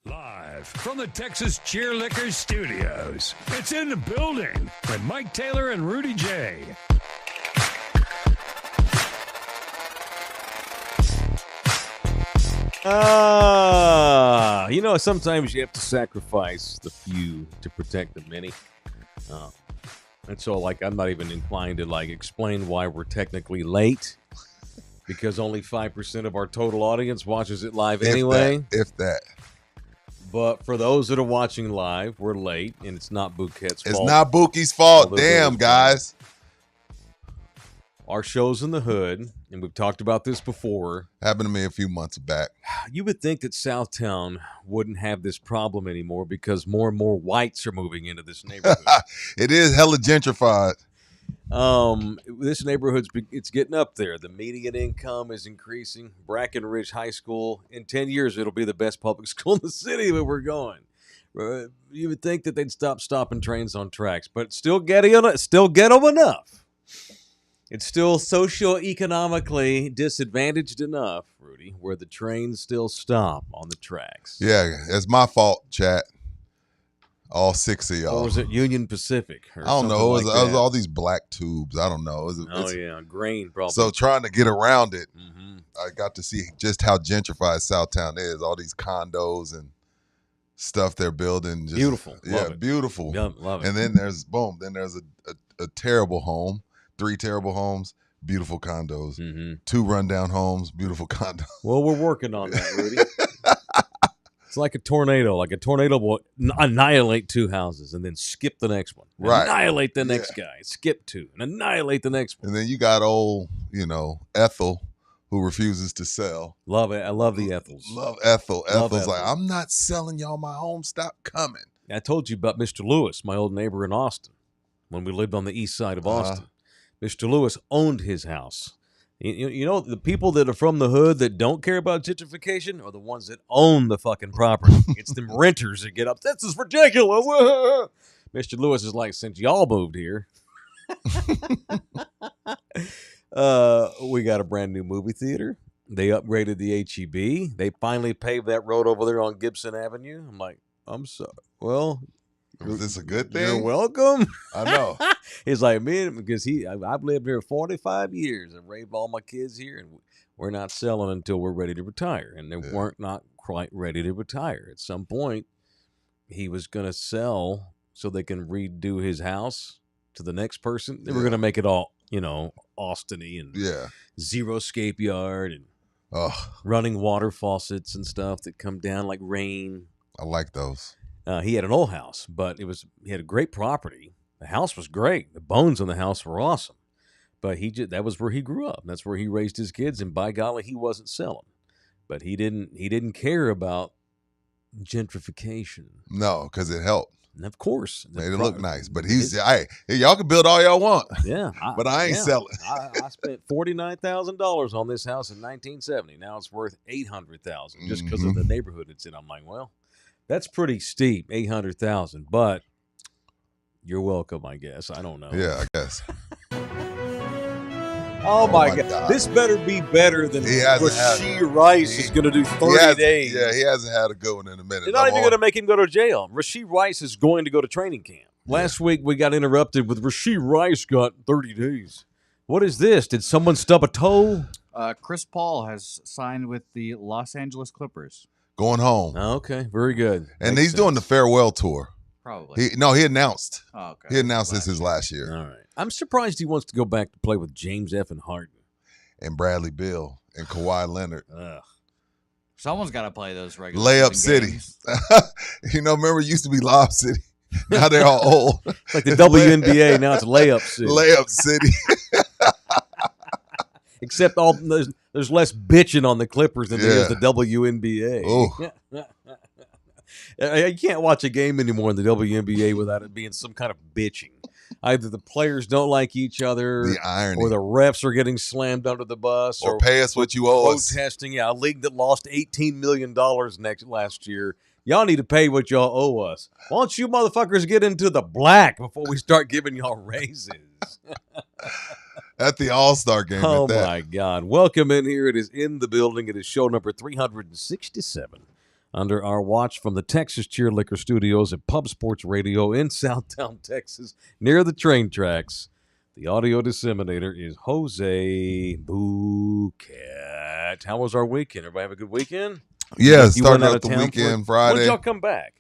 Live from the Texas Cheerlickers Studios, it's In the Building with Mike Taylor and Rudy J. Sometimes you have to sacrifice the few to protect the many. And so, I'm not even inclined to, explain why we're technically late. Because only 5% of our total audience watches it live anyway. If that. But for those that are watching live, we're late, and it's not Bouquet's fault. It's not Bookie's fault. Damn, guys. Our show's in the hood, and we've talked about this before. Happened to me a few months back. You would think that Southtown wouldn't have this problem anymore because more and more whites are moving into this neighborhood. It is hella gentrified. This neighborhood's it's getting up there. The median income is increasing. Brackenridge High School, in 10 years, it'll be the best public school in the city where we're going. You would think that they'd stop stopping trains on tracks, but still ghetto enough. It's still socioeconomically disadvantaged enough, Rudy, where the trains still stop on the tracks. Yeah, it's my fault, chat. All 6 of y'all. Or was it Union Pacific? I don't know. It was all these black tubes. I don't know. Grain probably. So trying to get around it, I got to see just how gentrified Southtown is. All these condos and stuff they're building. Just, beautiful. Yeah, beautiful. Love it. And then there's a terrible home, 3 terrible homes, beautiful condos, 2 rundown homes, beautiful condos. Well, we're working on that, Rudy. It's like a tornado. Like a tornado will annihilate 2 houses and then skip the next one. Right. Annihilate the next guy. Skip 2 and annihilate the next one. And then you got old, Ethel, who refuses to sell. Love it. I love the Ethels. Love Ethel. Love Ethel's like, Ethel. I'm not selling y'all my home. Stop coming. I told you about Mr. Lewis, my old neighbor in Austin, when we lived on the east side of Austin. Mr. Lewis owned his house. You know, the people that are from the hood that don't care about gentrification are the ones that own the fucking property. It's them renters that get up. This is ridiculous. Mr. Lewis is like, since y'all moved here, we got a brand new movie theater. They upgraded the HEB. They finally paved that road over there on Gibson Avenue. I'm like, I'm sorry. Well, is this a good thing? You're welcome. I know. He's like, man, because I've lived here 45 years. I've raised all my kids here, and we're not selling until we're ready to retire. And they weren't not quite ready to retire. At some point, he was going to sell so they can redo his house to the next person. They were going to make it all, Austin-y and zero-scape yard and running water faucets and stuff that come down like rain. I like those. He had an old house, but he had a great property. The house was great. The bones in the house were awesome. But that was where he grew up. That's where he raised his kids, and by golly, he wasn't selling. But he didn't care about gentrification. No, because it helped. And of course. Made it look nice. But y'all can build all y'all want. Yeah. But I ain't selling. I spent $49,000 on this house in 1970. Now it's worth $800,000 just because of the neighborhood it's in. I'm like, well, that's pretty steep, $800,000, but you're welcome, I guess. I don't know. Yeah, I guess. Oh my God. This better be better than Rasheed Rice is going to do 30 days. Yeah, he hasn't had a good one in a minute. They're not even going to make him go to jail. Rasheed Rice is going to go to training camp. Last week we got interrupted with Rasheed Rice got 30 days. What is this? Did someone stub a toe? Chris Paul has signed with the Los Angeles Clippers. Going home. Okay, very good. And he's doing the farewell tour. Probably. He announced. Oh, okay. He announced this his last year. All right. I'm surprised he wants to go back to play with James F. and Harden. And Bradley Beal and Kawhi Leonard. Ugh. Someone's got to play those regular Layup City. Remember it used to be Lob City. Now they're all old. Like the WNBA, now it's Layup City. Layup City. Except there's less bitching on the Clippers than there is the WNBA. Oh. You can't watch a game anymore in the WNBA without it being some kind of bitching. Either the players don't like each other, the irony, or the refs are getting slammed under the bus, or pay us what you owe us. Protesting, a league that lost $18 million last year. Y'all need to pay what y'all owe us. Why don't you motherfuckers get into the black before we start giving y'all raises? At the All-Star game. Oh, my God. Welcome in here. It is In the Building. It is show number 367 under our watch from the Texas Cheer Liquor Studios at Pub Sports Radio in Southtown, Texas, near the train tracks. The audio disseminator is Jose Bouquet. How was our weekend? Everybody have a good weekend? Yeah, You started went out out the of town weekend when Friday, did y'all come back?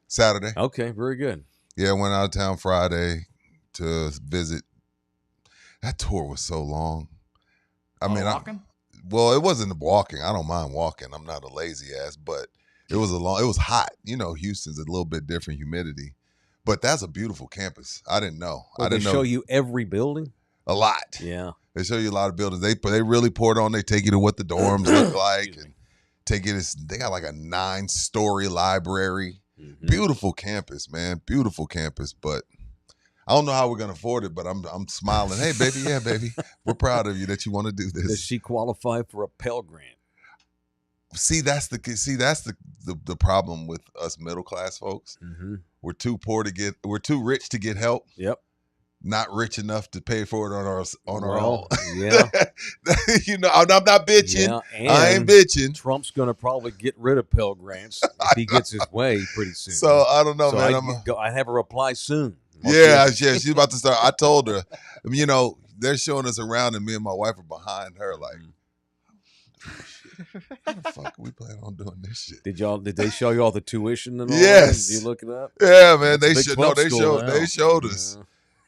Saturday. Okay, very good. Yeah, went out of town Friday to visit. That tour was so long. Walking? Well, it wasn't walking. I don't mind walking. I'm not a lazy ass, but it was hot. You know, Houston's a little bit different humidity, but that's a beautiful campus. I didn't know. Well, I didn't they know show you every building? a lot. Yeah. They show you a lot of buildings. They really poured on. They take you to what the dorms look like and take you to. They got like a 9-story library. Mm-hmm. Beautiful campus, man. Beautiful campus, but I don't know how we're gonna afford it, but I'm smiling. Hey, baby, yeah, baby, we're proud of you that you want to do this. Does she qualify for a Pell Grant? That's the problem with us middle class folks. Mm-hmm. We're too rich to get help. Yep. Not rich enough to pay for it on our own. Yeah. You know, I'm not bitching. Yeah, and I ain't bitching. Trump's going to probably get rid of Pell Grants if he gets his way pretty soon. So I don't know, so man. I have a reply soon. Yeah, she's about to start. I told her, you know, they're showing us around, and me and my wife are behind her, like, how the fuck are we planning on doing this shit? Did they show you all the tuition and all Yes. that? Did you look it up? Yeah, man. That's a big 12 They school showed now. us.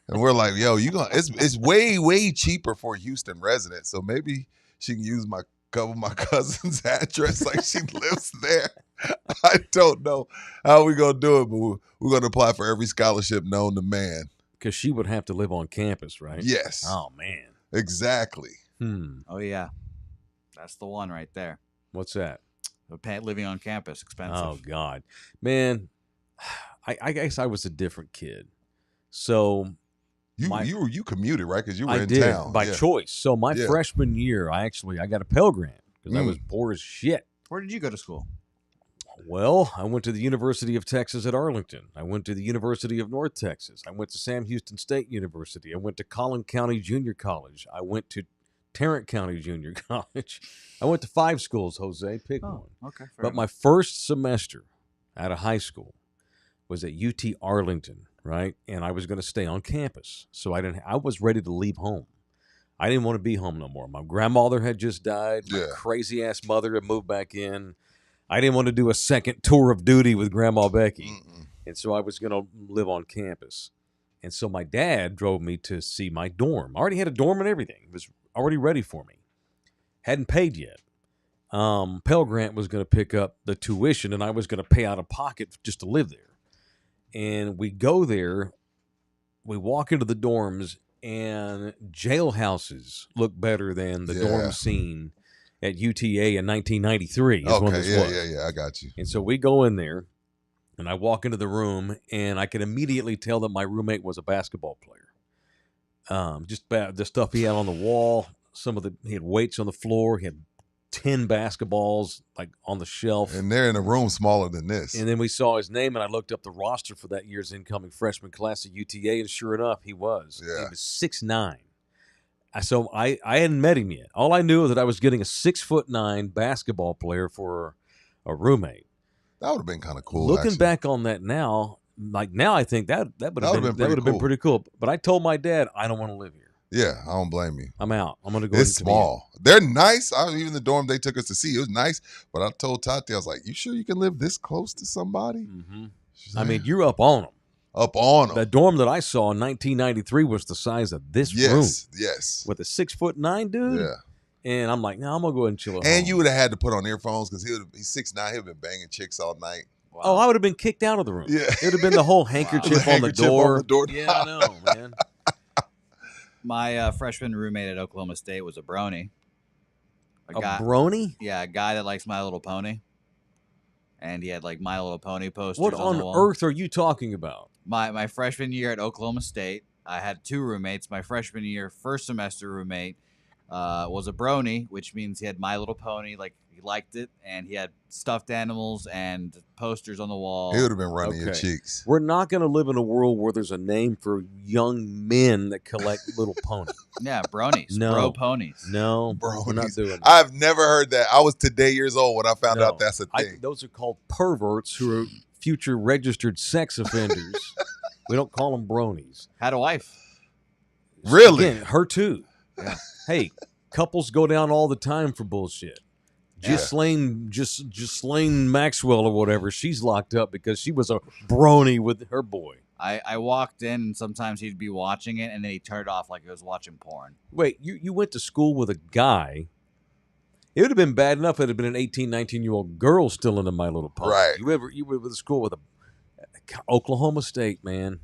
And we're like, yo, it's way cheaper for a Houston resident. So maybe she can use couple of my cousin's address like she lives there. I don't know how we gonna do it, but we're gonna apply for every scholarship known to man. Because she would have to live on campus, right? Yes. Oh man. Exactly. Oh, yeah. That's the one right there. What's that? Living on campus, expensive. Oh God, man. I guess I was a different kid. So You commuted, right? Because you were I in did town by choice. So my Yeah. freshman year, I got a Pell Grant because I was poor as shit. Where did you go to school? Well, I went to the University of Texas at Arlington. I went to the University of North Texas. I went to Sam Houston State University. I went to Collin County Junior College. I went to Tarrant County Junior College. I went to 5 schools, Jose. Pick one. Okay. But my first semester out of high school was at UT Arlington, right? And I was going to stay on campus. So I was ready to leave home. I didn't want to be home no more. My grandmother had just died. My crazy ass mother had moved back in. I didn't want to do a second tour of duty with Grandma Becky. And so I was going to live on campus. And so my dad drove me to see my dorm. I already had a dorm and everything. It was already ready for me. Hadn't paid yet. Pell Grant was going to pick up the tuition, and I was going to pay out of pocket just to live there. And we go there. We walk into the dorms, and jailhouses look better than the dorm scene at UTA in 1993. Yeah, I got you. And so we go in there, and I walk into the room, and I can immediately tell that my roommate was a basketball player. Just the stuff he had on the wall. He had weights on the floor. He had 10 basketballs like on the shelf. And they're in a room smaller than this. And then we saw his name, and I looked up the roster for that year's incoming freshman class at UTA, and sure enough, he was. Yeah. He was 6'9". So I hadn't met him yet. All I knew was that I was getting a 6'9" basketball player for a roommate. That would have been kind of cool. Looking actually. back on that now, I think that would have been pretty cool. But I told my dad, I don't want to live here. Yeah, I don't blame you. I'm out. I'm going to go. It's small. They're nice. Even the dorm they took us to see, it was nice. But I told Tati, I was like, "You sure you can live this close to somebody?" Mm-hmm. I mean, you're up on them. Up on them. The dorm that I saw in 1993 was the size of this room. Yes. With a 6'9" dude. Yeah. And I'm like, no, I'm gonna go ahead and chill at home. And you would have had to put on earphones because he's 6'9". He'd been banging chicks all night. Wow. Oh, I would have been kicked out of the room. Yeah. It would have been the whole handkerchief, on the door. Yeah, I know, man. My freshman roommate at Oklahoma State was a brony. A brony? Yeah, a guy that likes My Little Pony. And he had like My Little Pony posters What on the wall. earth are you talking about? My freshman year at Oklahoma State, I had 2 roommates. My freshman year, first semester roommate, was a brony, which means he had My Little Pony, like he liked it, and he had stuffed animals and posters on the wall. He would have been running your Okay. cheeks. We're not going to live in a world where there's a name for young men that collect little ponies. Yeah, bronies, No. bro ponies. No, we're not Bronies. doing that. I've never heard that. I was today years old when I found No. out that's a thing. Those are called perverts who are future registered sex offenders. We don't call them bronies. Had a wife. Really? Again, her too. Yeah. Hey, couples go down all the time for bullshit. Yeah. Ghislaine Maxwell or whatever, she's locked up because she was a brony with her boy. I walked in, and sometimes he'd be watching it, and then he turned off like he was watching porn. Wait, you went to school with a guy. It would have been bad enough if it had been an 18, 19-year-old girl still into My Little Pony. Right. You went to school with a Oklahoma State, man.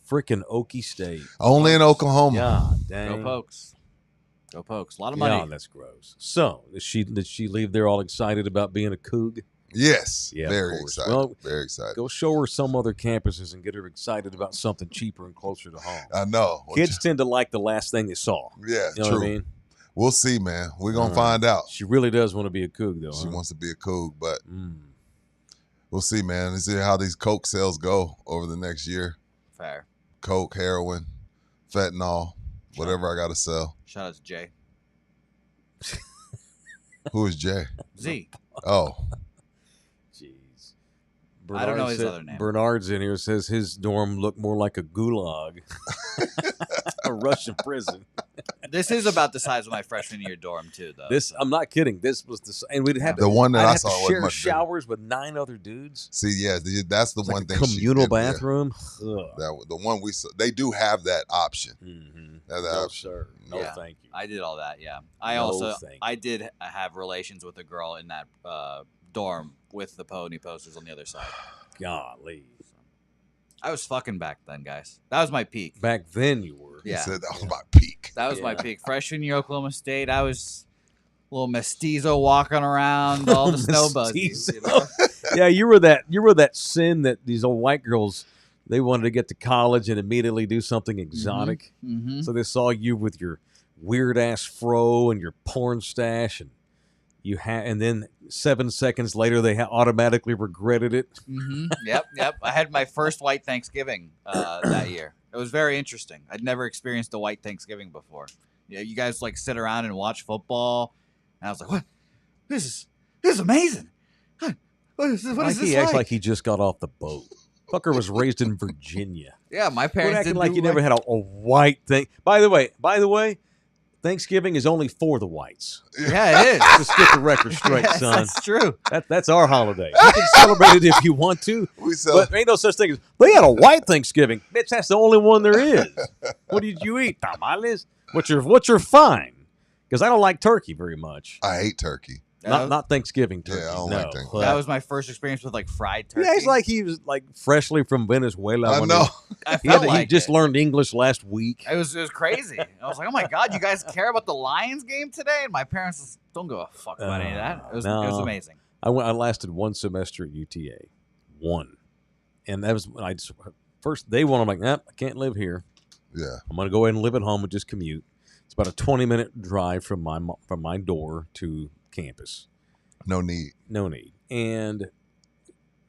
Frickin' Okie State. Only in Oklahoma. God dang. Go Pokes. Go Pokes. A lot of money. Yeah, that's gross. So, did she leave there all excited about being a coug? Yes. Yeah, of Very course. excited. Well, Very excited. Go show her some other campuses and get her excited about something cheaper and closer to home. I know. Kids tend to like the last thing they saw. Yeah, You know true. what I mean? We'll see, man. We're going to find out. She really does want to be a coug, though. She huh? wants to be a coug, but Mm. we'll see, man. Let's see how these coke sales go over the next year. Fair. Coke, heroin, fentanyl, whatever I got to sell. Shout out to Jay. Who is Jay? Z. Oh, Jeez. I don't know his said- other name. Bernard's in here, says his dorm looked more like a gulag. A Russian prison. This is about the size of my freshman year dorm, too, though. I'm not kidding. This was and we'd have the one that I'd I have saw to was share much bigger. showers with 9 other dudes. See, yeah, that's the It's like one a thing. communal she did, yeah. bathroom. Ugh. The one we saw, they do have that option. Mm-hmm. They have that No, option. sir. No, Yeah. thank you. I did all that, yeah. I No, also thank you. I did have relations with a girl in that dorm with the pony posters on the other side. Golly. I was fucking back then, guys. That was my peak. Back then you were. He Yeah. said that was my peak. That was my Yeah. peak. Freshman year, Oklahoma State. I was a little mestizo walking around all the snow buggies. You know? Yeah, you were that sin that these old white girls, they wanted to get to college and immediately do something exotic. Mm-hmm. So they saw you with your weird ass fro and your porn stash, and and then 7 seconds later they automatically regretted it. Mm-hmm. Yep. I had my first white Thanksgiving that year. It was very interesting. I'd never experienced a white Thanksgiving before. Yeah, you guys like sit around and watch football, and I was like, "What? This is amazing. What is Like this he acts like?" like he just got off the boat. Fucker was raised in Virginia. Yeah, my Quit parents acting didn't like do you never had a white thing. By the way, Thanksgiving is only for the whites. Yeah, it is. Just get the record straight, Yes, son. that's true. That's our holiday. You can celebrate it if you want to, We sell. but there ain't no such thing as they had a white Thanksgiving. Bitch, that's the only one there is. What did you eat? Tamales? What's your fine? Because I don't like turkey very much. I hate turkey. Not Thanksgiving turkey. Yeah, I don't no. like turkey. That was my first experience with like fried turkey. Yeah, it's like he was like freshly from Venezuela. I when know. I He, felt he like just it. learned English last week. It was crazy. I was like, oh my God, you guys care about the Lions game today? And my parents just don't give a fuck about any of that. It was amazing. I lasted 1 semester at UTA. 1. And that was when I just, first day one, I'm like, nah, I can't live here. Yeah. I'm going to go ahead and live at home and just commute. It's about a 20-minute drive from my door to campus. No need. No need. And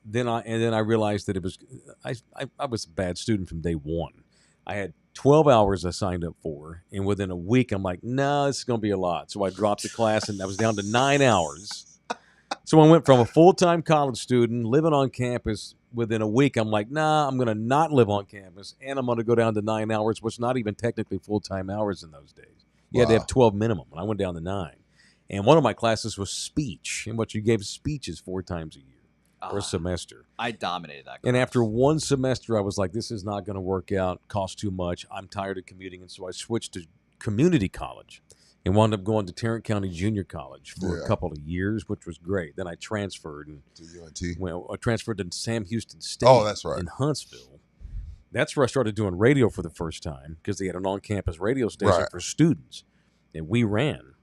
then I realized that it was I was a bad student from day one. I had 12 hours I signed up for, and within a week I'm like, no, this is going to be a lot. So I dropped the class, and I was down to 9 hours. So I went from a full-time college student living on campus. Within a week, I'm like, nah, I'm going to not live on campus, and I'm going to go down to 9 hours, which is not even technically full-time hours in those days. You had to Wow. have 12 minimum, and I went down to 9. And one of my classes was speech, and what you gave speeches 4 times a year or a semester. I dominated that class. And after 1 semester, I was like, this is not going to work out, cost too much. I'm tired of commuting. And so I switched to community college and wound up going to Tarrant County Junior College for Yeah. a couple of years, which was great. Then I transferred and To UNT. I transferred to Sam Houston State Oh, that's right. in Huntsville. That's where I started doing radio for the first time because they had an on-campus radio station Right. for students, and we ran.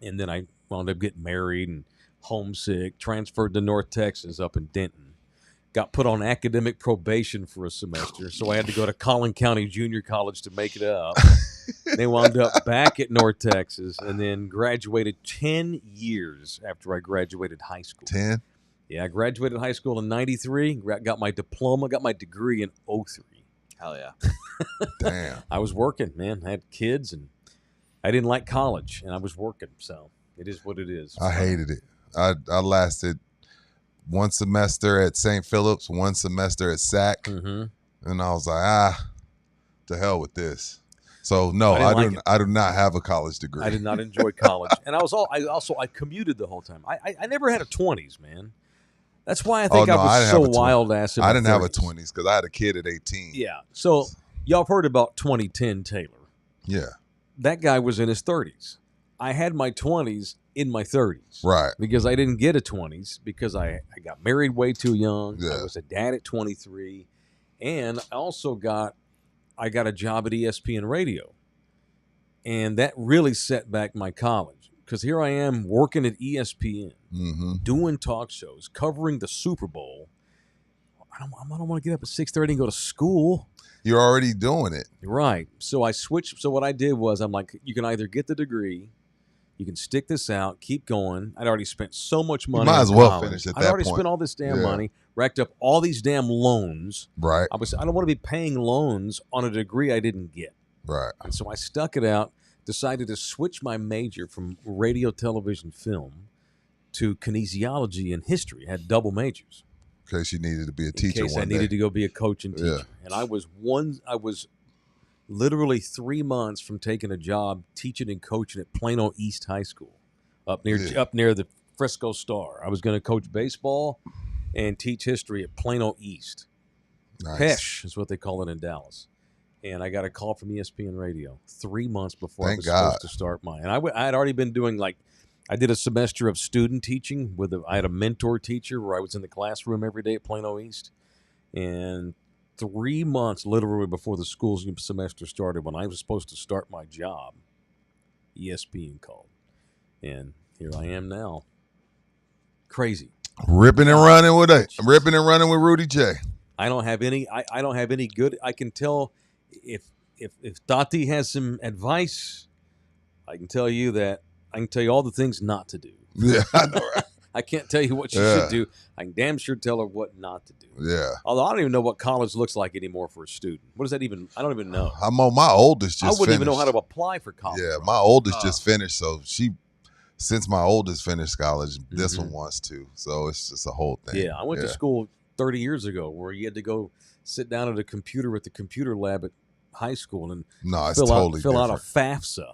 And then I wound up getting married and homesick, transferred to North Texas up in Denton, got put on academic probation for a semester, so I had to go to Collin County Junior College to make it up. They wound up back at North Texas and then graduated 10 years after I graduated high school. 10? Yeah, I graduated high school in 93, got my diploma, got my degree in 03. Hell yeah. Damn. I was working, man. I had kids, and I didn't like college, and I was working, so it is what it is. I hated it. I lasted one semester at St. Philip's, one semester at SAC, Mm-hmm. and I was like, to hell with this. So no, I do not have a college degree. I did not enjoy college, and I commuted the whole time. I never had a 20s, man. That's why I think I was so wild ass. I didn't have a 20s because I had a kid at 18. Yeah. So y'all have heard about 2010 Taylor. Yeah. That guy was in his 30s. I had my 20s in my 30s. Right. Because I didn't get a 20s because I got married way too young. Yeah. I was a dad at 23. And I also got a job at ESPN Radio. And that really set back my college. Because here I am working at ESPN, doing talk shows, covering the Super Bowl. I don't want to get up at 6:30 and go to school. You're already doing it. Right. So I switched. So what I did was I'm like, you can either get the degree, you can stick this out, keep going. I'd already spent so much money. You might as well finish at that point. I'd already spent all this damn money, racked up all these damn loans. Right. I don't want to be paying loans on a degree I didn't get. Right. And so I stuck it out. Decided to switch my major from radio, television, film to kinesiology and history. I had double majors. In case you needed to be a teacher in case I needed to go be a coach and teacher. Yeah. And I was literally 3 months from taking a job teaching and coaching at Plano East High School up near the Frisco Star. I was going to coach baseball and teach history at Plano East. Nice. Pesh is what they call it in Dallas. And I got a call from ESPN Radio 3 months before I was supposed to start mine. And I had already been doing I did a semester of student teaching I had a mentor teacher where I was in the classroom every day at Plano East. And 3 months literally before the school semester started, when I was supposed to start my job, ESPN called. And here I am now. Crazy. Ripping and running with Rudy J. I don't have any good. I can tell if Tati has some advice, I can tell you all the things not to do. Yeah, I know, right? I can't tell you what she should do. I can damn sure tell her what not to do. Yeah. Although I don't even know what college looks like anymore for a student. What does that even? I don't even know. My oldest just I wouldn't finished. even know how to apply for college. Yeah, my oldest just finished, so since my oldest finished college, this one wants to. So it's just a whole thing. Yeah, I went to school 30 years ago where you had to go sit down at a computer at the computer lab at high school and fill out a FAFSA.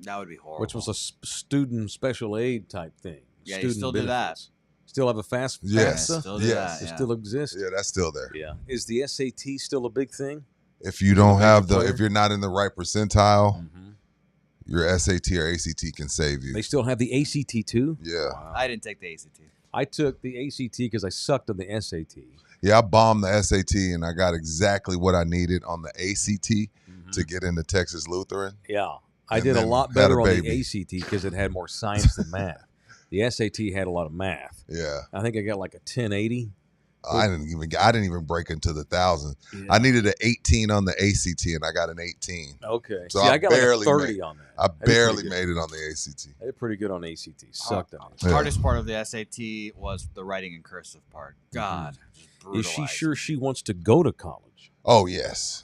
That would be horrible. Which was a student special aid type thing. Yeah, student you still do that. Still have a FAFSA? Yes. Still do that, It still exists? Yeah, that's still there. Yeah. Is the SAT still a big thing? If you don't have if you're not in the right percentile, your SAT or ACT can save you. They still have the ACT too? Yeah. Wow. I didn't take the ACT. I took the ACT because I sucked on the SAT. Yeah, I bombed the SAT and I got exactly what I needed on the ACT to get into Texas Lutheran. Yeah. I did a lot better on the ACT because it had more science than math. The SAT had a lot of math. Yeah. I think I got like a 1080. I didn't even break into the 1,000. Yeah. I needed an 18 on the ACT and I got an 18. Okay. So I got barely like a 30 on that. I barely made it on the ACT. I did pretty good on the ACT. Sucked on it. The hardest part of the SAT was the writing in cursive part. God. Is she sure she wants to go to college? Oh, yes.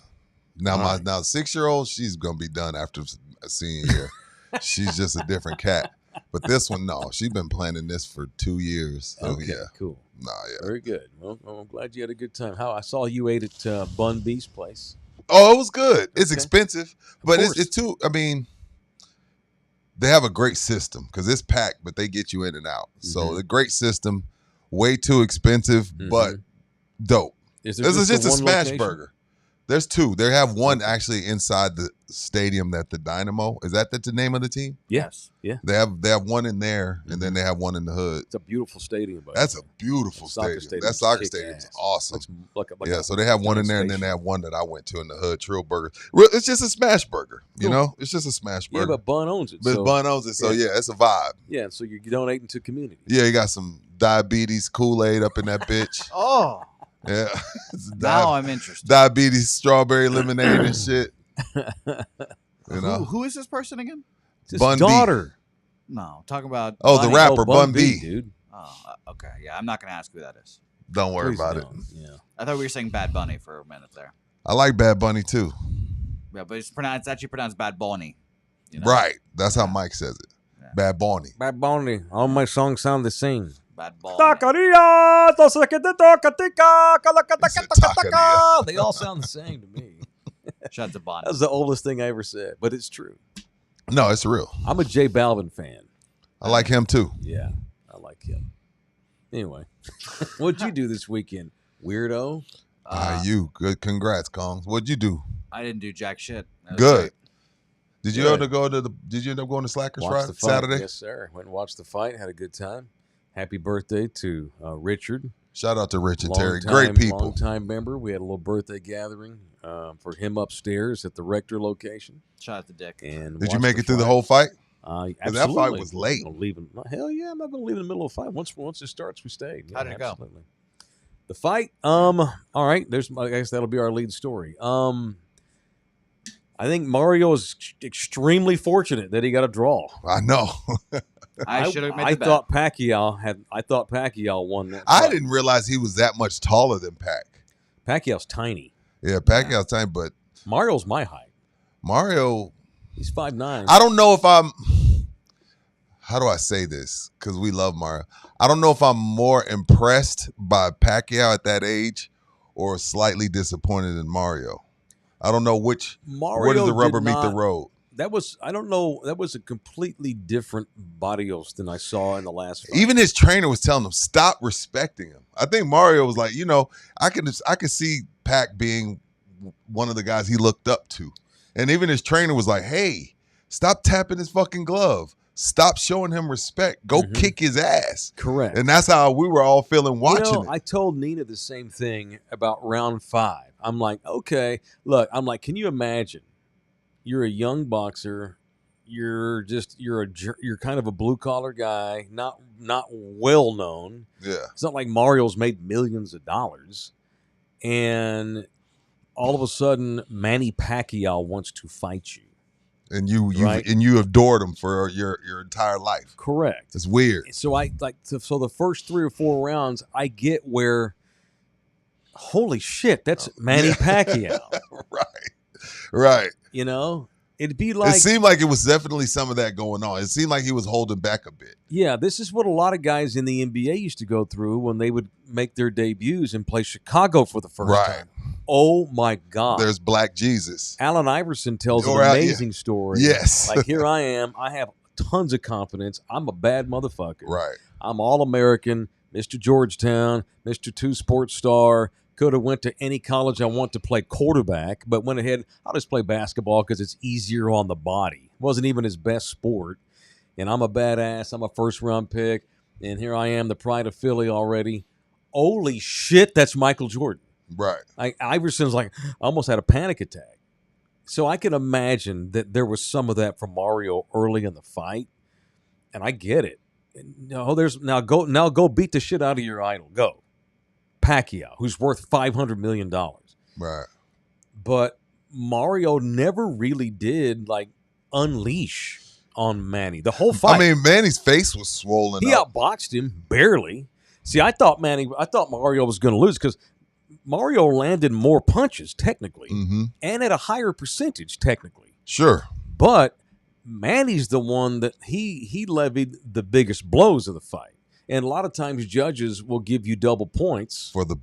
Now, my 6-year-old, she's going to be done after a senior year. She's just a different cat. But this one, no. She's been planning this for 2 years. So, okay, cool. Nah, yeah. Very good. Well, I'm glad you had a good time. I saw you ate at Bun B's place. Oh, it was good. It's expensive, but it's too. I mean, they have a great system because it's packed, but they get you in and out. So the great system, way too expensive, but dope. This is just a smash burger. There's two. They have one actually inside the stadium that the Dynamo. Is that the name of the team? Yes. Yeah. They have one in there, and then they have one in the hood. It's a beautiful stadium. That's a beautiful stadium. That soccer stadium is awesome. So they have one in there, and then they have one that I went to in the hood, Trill Burger. It's just a smash burger, you know? It's just a smash burger. Yeah, but Bun owns it. Bun owns it, so it's a vibe. Yeah, so you're donating to community. Yeah, you got some diabetes Kool-Aid up in that bitch. Oh. Yeah. Now I'm interested. Diabetes, strawberry lemonade and shit. You know, Who is this person again? His Bun B. daughter. No, talking about. Oh, the Bunny. rapper Bun B. dude. Oh, okay. Yeah, I'm not gonna ask who that is. Don't worry Please about don't. Yeah. I thought we were saying Bad Bunny for a minute there. I like Bad Bunny too. Yeah, but it's actually pronounced Bad Bunny. You know? Right. That's how Mike says it. Yeah. Bad Bunny. Bad Bunny. All my songs sound the same. Bad Bunny. They all sound the same to me. Shout out to Bonnie. That's the oldest thing I ever said, but it's true. No, it's real. I'm a J Balvin fan. I like him too. Yeah, I like him. Anyway, what'd you do this weekend, weirdo? You good? Congrats, Kong. What'd you do? I didn't do jack shit. That was Good. great. Did you Good. Did you end up going to Slackers Watched Friday, the fight. Saturday? Yes, sir. Went and watched the fight. Had a good time. Happy birthday to Richard. Shout out to Rich and Terry. Great people. Long-time member. We had a little birthday gathering for him upstairs at the Rector location. Shout out to Dick. Did And you watched make the it through the fight. whole fight? Absolutely. that fight was late. I'm leaving. Hell yeah, I'm not going to leave in the middle of a fight. Once it starts, we stay. Yeah, How did it go? absolutely. The fight. All right. I guess that'll be our lead story. I think Mario is extremely fortunate that he got a draw. I know. I should have made I the bet. thought Pacquiao won that. I fight. didn't realize he was that much taller than Pac. Pacquiao's tiny. Yeah, Pacquiao's tiny, but Mario's my height. Mario, He's 5'9". I don't know if I'm. How do I say this? Because we love Mario. I don't know if I'm more impressed by Pacquiao at that age or slightly disappointed in Mario. I don't know which. Mario where does the rubber did meet the not- road? I don't know. That was a completely different Barrios than I saw in the last fight. Even his trainer was telling him, stop respecting him. I think Mario was like, I could see Pac being one of the guys he looked up to. And even his trainer was like, hey, stop tapping his fucking glove. Stop showing him respect. Go kick his ass. Correct. And that's how we were all feeling watching it. I told Nina the same thing about round 5. I'm like, okay, look, can you imagine? You're a young boxer. You're kind of a blue collar guy, not well known. Yeah. It's not like Mario's made millions of dollars, and all of a sudden Manny Pacquiao wants to fight you. And you Right. and you adored him for your entire life. Correct. It's weird. So so the first 3 or 4 rounds, I get where, holy shit, that's Manny Pacquiao. Right. It'd be like, it seemed like it was definitely some of that going on. It seemed like he was holding back a bit. yeah, this is what a lot of guys in the NBA used to go through when they would make their debuts and play Chicago for the first time. Oh my God. There's Black Jesus. Allen Iverson tells an Or, yeah. amazing story. Yes. Like, here I am. I have tons of confidence. I'm a bad motherfucker. Right. I'm All-American, Mr. Georgetown, Mr. 2-sport star. Could have went to any college I want to play quarterback, but went ahead, I'll just play basketball because it's easier on the body. Wasn't even his best sport. And I'm a badass. I'm a first-round pick. And here I am, the pride of Philly already. Holy shit, that's Michael Jordan. Right. Iverson's like, I almost had a panic attack. So I can imagine that there was some of that from Mario early in the fight. And I get it. Now go beat the shit out of your idol. Go. Pacquiao, who's worth $500 million. Right. But Mario never really did unleash on Manny. The whole fight. I mean, Manny's face was swollen he up. outboxed him barely. See, I thought Mario was going to lose because Mario landed more punches technically and at a higher percentage technically. Sure. But Manny's the one that he levied the biggest blows of the fight. And a lot of times judges will give you double points for the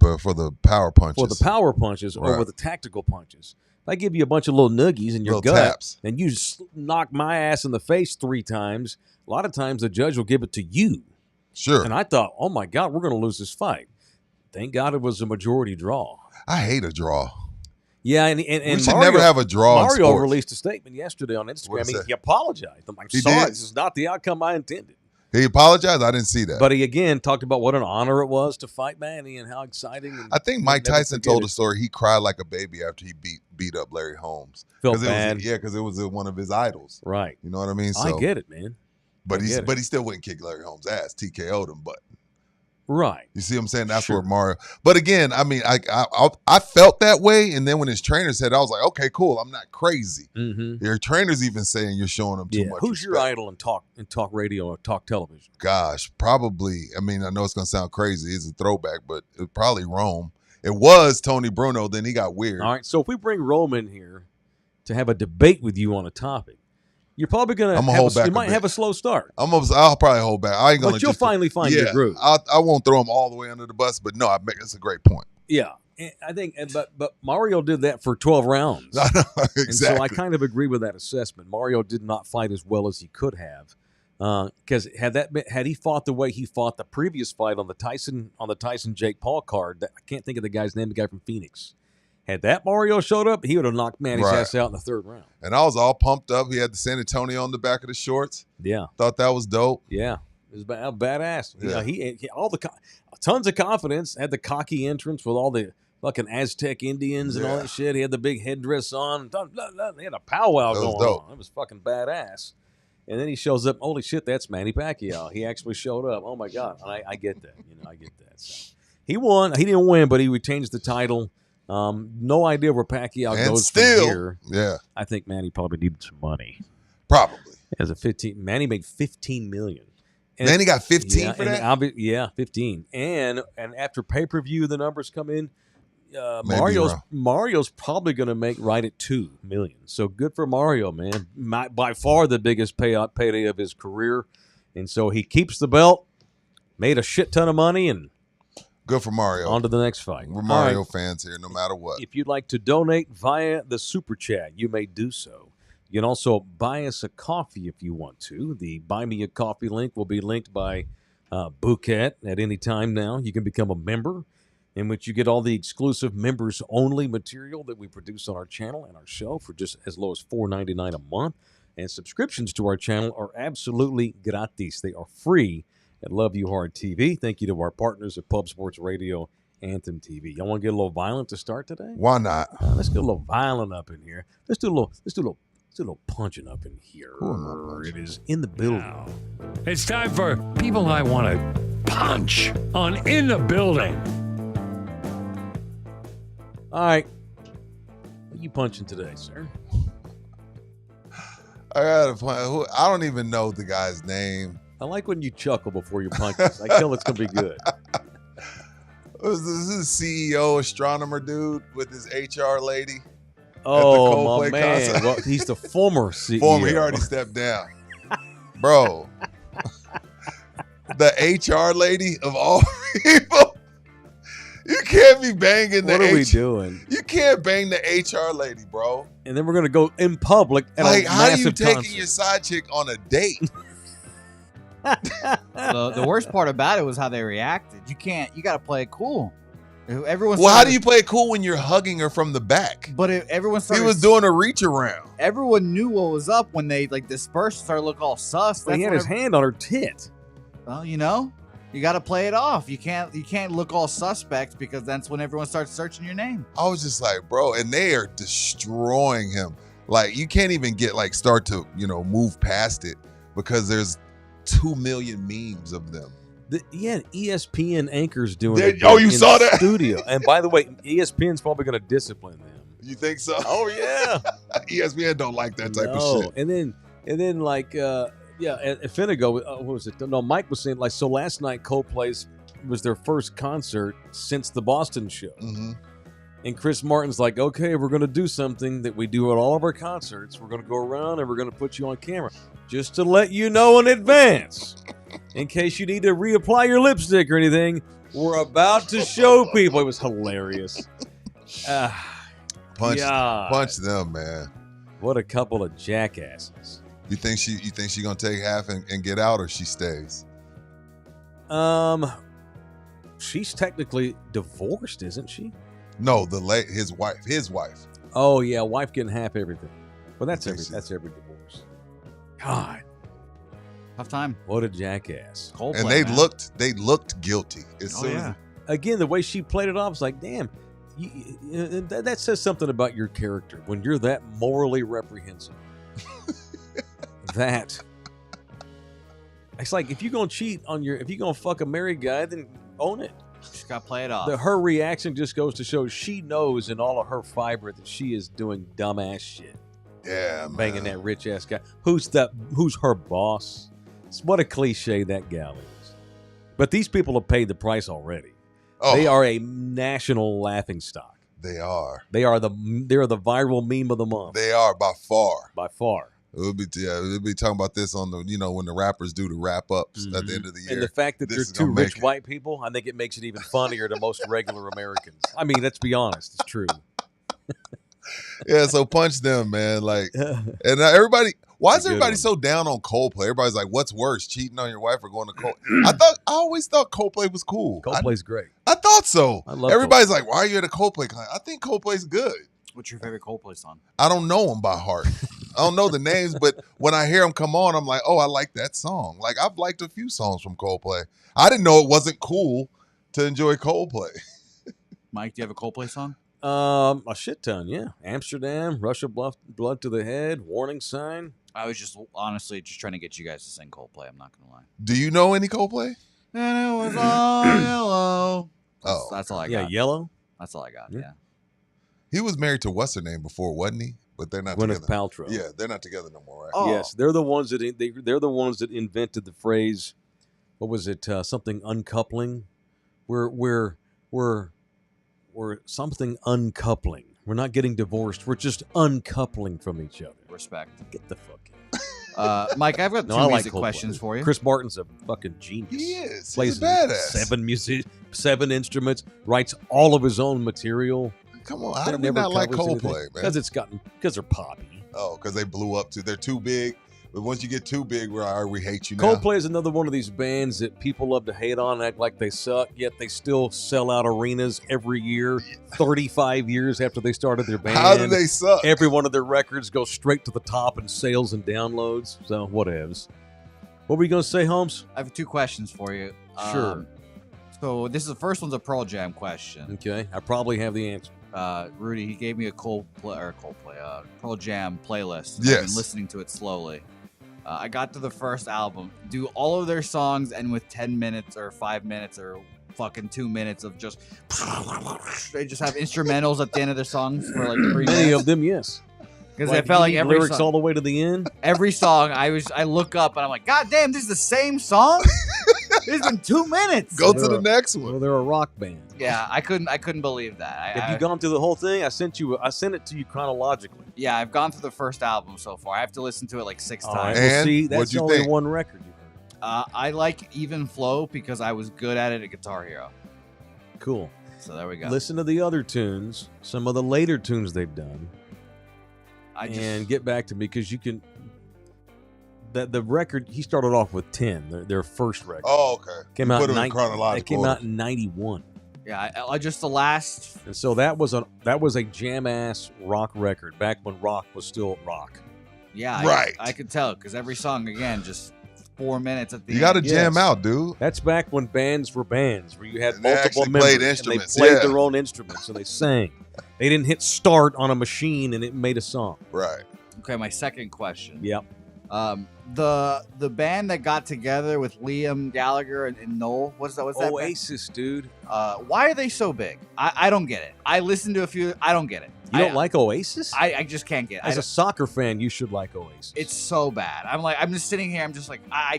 power punches. For the power punches over the tactical punches. If I give you a bunch of little noogies in your Little gut taps. and you knock my ass in the face 3 times, a lot of times the judge will give it to you. Sure. And I thought, oh my God, we're going to lose this fight. Thank God it was a majority draw. I hate a draw. Yeah, and we should never have a draw in Mario sports. released a statement yesterday on Instagram. What'd he say? He apologized. I'm He sorry, did? this is not the outcome I intended. He apologized? I didn't see that. But he again talked about what an honor it was to fight Manny and how exciting. And I think Mike never Tyson forget told it. a story. He cried like a baby after he beat up Larry Holmes. Felt 'Cause bad. Because it was one of his idols. Right. You know what I mean? I get it, man. But I get it. he still wouldn't kick Larry Holmes' ass. TKO'd him, but Right. You see what I'm saying? That's Sure. where Mario. But again, I mean, I felt that way, and then when his trainer said, I was like, okay, cool. I'm not crazy. Mm-hmm. Your trainer's even saying you're showing him too much. Who's your respect. idol in talk radio or talk television? Gosh, probably. I mean, I know it's gonna sound crazy. It's a throwback, but it's probably Rome. It was Tony Bruno. Then he got weird. All right. So if we bring Rome in here to have a debate with you on a topic, you're probably gonna hold back you a might bit. have a slow start. I'll probably hold back. I ain't gonna. But you'll finally find your groove. I won't throw him all the way under the bus, but no, it's a great point. Yeah. I think, but Mario did that for 12 rounds. Exactly. And so I kind of agree with that assessment. Mario did not fight as well as he could have, because had he fought the way he fought the previous fight on the Tyson Jake Paul card, I can't think of the guy's name, the guy from Phoenix. Had that Mario showed up, he would have knocked Manny's ass out in the third round. And I was all pumped up. He had the San Antonio on the back of the shorts. Yeah, thought that was dope. Yeah, it was badass. Yeah. He tons of confidence. Had the cocky entrance with all the fucking Aztec Indians and all that shit. He had the big headdress on. He had a powwow going on. It was fucking badass. And then he shows up. Holy shit, that's Manny Pacquiao. He actually showed up. Oh my god, I get that. I get that. So, he won. He didn't win, but he retains the title. No idea where Pacquiao goes from here. Yeah, I think Manny probably needed some money. Probably. As a 15, Manny made $15 million. And Manny got 15 for that. 15. And after pay per view, the numbers come in. Mario's Mario's probably going to make right at $2 million. So good for Mario, man. By far the biggest payday of his career. And so he keeps the belt, made a shit ton of money, and good for Mario. on to the next fight. We're Mario fans here, no matter what. If you'd like to donate via the Super Chat, you may do so. You can also buy us a coffee if you want to. The Buy Me a Coffee link will be linked by Bouquet at any time now. You can become a member, in which you get all the exclusive members-only material that we produce on our channel and our show for just as low as $4.99 a month. And subscriptions to our channel are absolutely gratis. They are free at Love You Hard TV. Thank you to our partners at Pub Sports Radio, Anthem TV. Y'all want to get a little violent to start today? Why not? Let's get a little violent up in here. Let's do a little punching up in here. It is in the building. Now, it's time for People I Want to Punch on In the Building. All right. What are you punching today, sir? I don't even know the guy's name. I like when you chuckle before you punch us. I tell it's going to be good. This is CEO astronomer dude with his HR lady. Oh, my Coldplay man. concert. Well, he's the former CEO. He already stepped down. Bro. The HR lady of all people. You can't be banging the What are we doing? You can't bang the HR lady, bro. And then we're going to go in public at Like, a how are you massive taking concert. your side chick on a date? The worst part about it was how they reacted. You got to play it cool. Everyone. Well, how do you play it cool when you're hugging her from the back? But everyone He started. was doing a reach around. Everyone knew what was up when they dispersed, started to look all sus. Well, he had his hand on her tit. Well, you got to play it off. You can't look all suspect, because that's when everyone starts searching your name. I was just like, bro, and they are destroying him. Like, you can't even start to, move past it, because there's 2 million memes of them. ESPN anchors doing you in saw that? studio. And by the way, ESPN's probably going to discipline them. You think so? Oh yeah. ESPN don't like that type of shit. And then like Finnegan, what was it? No, Mike was saying, like, so last night Coldplay's was their first concert since the Boston show. Mm-hmm. And Chris Martin's like, okay, we're going to do something that we do at all of our concerts. We're going to go around and we're going to put you on camera just to let you know in advance, in case you need to reapply your lipstick or anything. We're about to show people. It was hilarious. Punch them, man. What a couple of jackasses. You think she gonna take half and get out, or she stays? She's technically divorced, isn't she? No, his wife. Oh yeah, wife getting half everything. Well, that's I think every divorce. God, Tough time. what a jackass! Coldplay, And man. they looked guilty as Oh soon yeah. Again, the way she played it off was like, damn. That says something about your character when you're that morally reprehensible. That it's like, if you're gonna cheat if you're gonna fuck a married guy, then own it. Just got to play it off. Her reaction just goes to show she knows in all of her fiber that she is doing dumbass shit. Yeah, man. Banging that rich ass guy. Who's her boss? What a cliche that gal is. But these people have paid the price already. Oh, They are a national laughing stock. They are. They're the viral meme of the month. They are by far. By far. We'll be talking about this on the, when the rappers do the wrap ups at the end of the year. And the fact that This they're is two gonna make rich it. white people, I think it makes it even funnier to most regular Americans. I mean, let's be honest. It's true. Yeah, so punch them, man. Like, and everybody. Why is Good everybody one. so down on Coldplay? Everybody's like, "What's worse, cheating on your wife or going to Coldplay?" I always thought Coldplay was cool. Coldplay's great. I thought so. I love Everybody's like, "Why are you at a Coldplay concert?" I think Coldplay's good. What's your favorite Coldplay song? I don't know them by heart. I don't know the names, but when I hear them come on, I'm like, "Oh, I like that song." Like I've liked a few songs from Coldplay. I didn't know it wasn't cool to enjoy Coldplay. Mike, do you have a Coldplay song? A shit ton, yeah. Amsterdam, Russia, Blood to the Head, Warning Sign. I was just honestly just trying to get you guys to sing Coldplay. I'm not gonna lie. Do you know any Coldplay? And it was all yellow. Oh. That's all I Yeah, got. Yellow, That's all I got. Yeah. Yeah. He was married to what's her name before, wasn't he? But they're not Gwyneth together. Paltrow. Yeah, they're not together no more, right? Oh. Yes, they're the ones that they're the ones that invented the phrase. What was it? Something uncoupling. We're something uncoupling. We're not getting divorced. We're just uncoupling from each other. Respect. Get the fuck in. Mike, I've got two I like music Coldplay. questions for you. Chris Martin's a fucking genius. He is. Plays He's a badass. 7 instruments. Writes all of his own material. Come on, how do we not like Coldplay, man? Because they're poppy. Oh, because they blew up too. They're too big. But once you get too big, we hate you now. Coldplay is another one of these bands that people love to hate on, act like they suck, yet they still sell out arenas every year, 35 years after they started their band. How do they suck? Every one of their records goes straight to the top in sales and downloads. So, whatevs. What were you going to say, Holmes? I have two questions for you. Sure. So the first one's a Pearl Jam question. Okay, I probably have the answer. Rudy, he gave me a Pearl Jam playlist. Yes. I've been listening to it slowly. I got to the first album. Do all of their songs end with 10 minutes or 5 minutes or fucking 2 minutes of just... They just have instrumentals at the end of their songs for like 3 minutes? Many of them, yes. Because I felt like every lyrics song, all the way to the end. every song, I look up and I'm like, God damn, this is the same song? It's been 2 minutes. Go to the next Well, one. they're a rock band. Yeah, I couldn't believe that. Have you gone through the whole thing? I sent it to you chronologically. Yeah, I've gone through the first album so far. I have to listen to it like 6 All right, times. And well, see, what'd that's you only think? one record you heard. I like Even Flow because I was good at it at Guitar Hero. Cool. So there we go. Listen to the other tunes, some of the later tunes they've done, and get back to me because you can. The record he started off with 10. Their first record. Oh, okay. Came You out put in them in chronological It came order. out in 91. Yeah, I just the last. And so that was a jam ass rock record back when rock was still rock. Yeah, Right. I could tell because every song again just 4 minutes at the You end. got to jam Yes. out, dude. That's back when bands were bands, where you had And they multiple actually members played and they instruments, played yeah. their own instruments and they sang. They didn't hit start on a machine and it made a song. Right. Okay, my second question. Yep. The band that got together with Liam Gallagher and Noel. What's that? Band? Oasis, dude. Why are they so big? I don't get it. I listened to a few. I don't get it. You don't like Oasis? I just can't get it. As a soccer fan, you should like Oasis. It's so bad. I'm just sitting here. I'm just like, I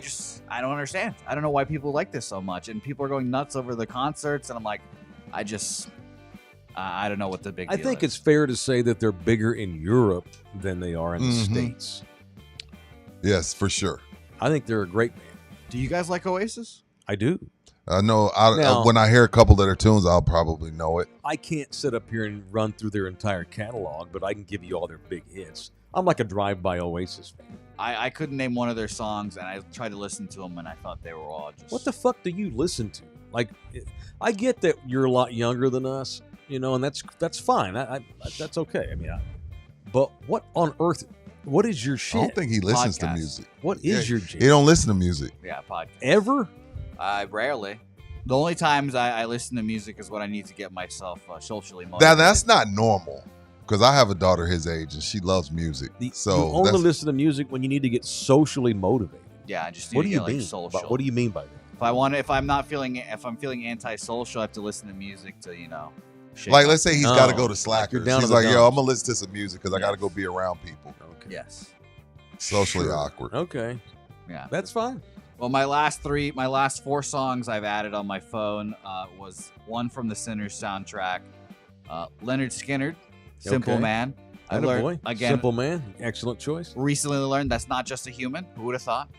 don't understand. I don't know why people like this so much. And people are going nuts over the concerts. And I'm like, I don't know what the big deal I think is. it's fair to say that they're bigger in Europe than they are in the Mhm. States. Yes, for sure. I think they're a great band. Do you guys like Oasis? I do. I know. Now- When I hear a couple of their tunes, I'll probably know it. I can't sit up here and run through their entire catalog, but I can give you all their big hits. I'm like a drive-by Oasis fan. I couldn't name one of their songs, and I tried to listen to them, and I thought they were all just... What the fuck do you listen to? Like, I get that you're a lot younger than us, and that's fine. That's okay. I mean, but what on earth? What is your shit? I don't think he listens to Podcast. music. What is your jam? He don't listen to music. Yeah, podcast. Ever? Rarely. The only times I listen to music is when I need to get myself socially motivated. Now that's not normal. Because I have a daughter his age and she loves music. You So only listen to music when you need to get socially motivated. Yeah, I just need What to do you get, like, mean? social. What do you mean by that? If if I'm feeling antisocial, I have to listen to music to shake Like, up. let's say he's got to go to you're Slackers. down He's to the like, yo, dumps. I'm gonna listen to some music because I got to go be around people. Okay. Yes. Socially Sure. awkward. Okay. Yeah. That's fine. Well, my last 4 songs I've added on my phone was one from the Sinners soundtrack, Leonard Skinner, Simple Okay. Man. I Atta learned boy. again. Simple Man. Excellent choice. Recently learned that's not just a human. Who would have thought?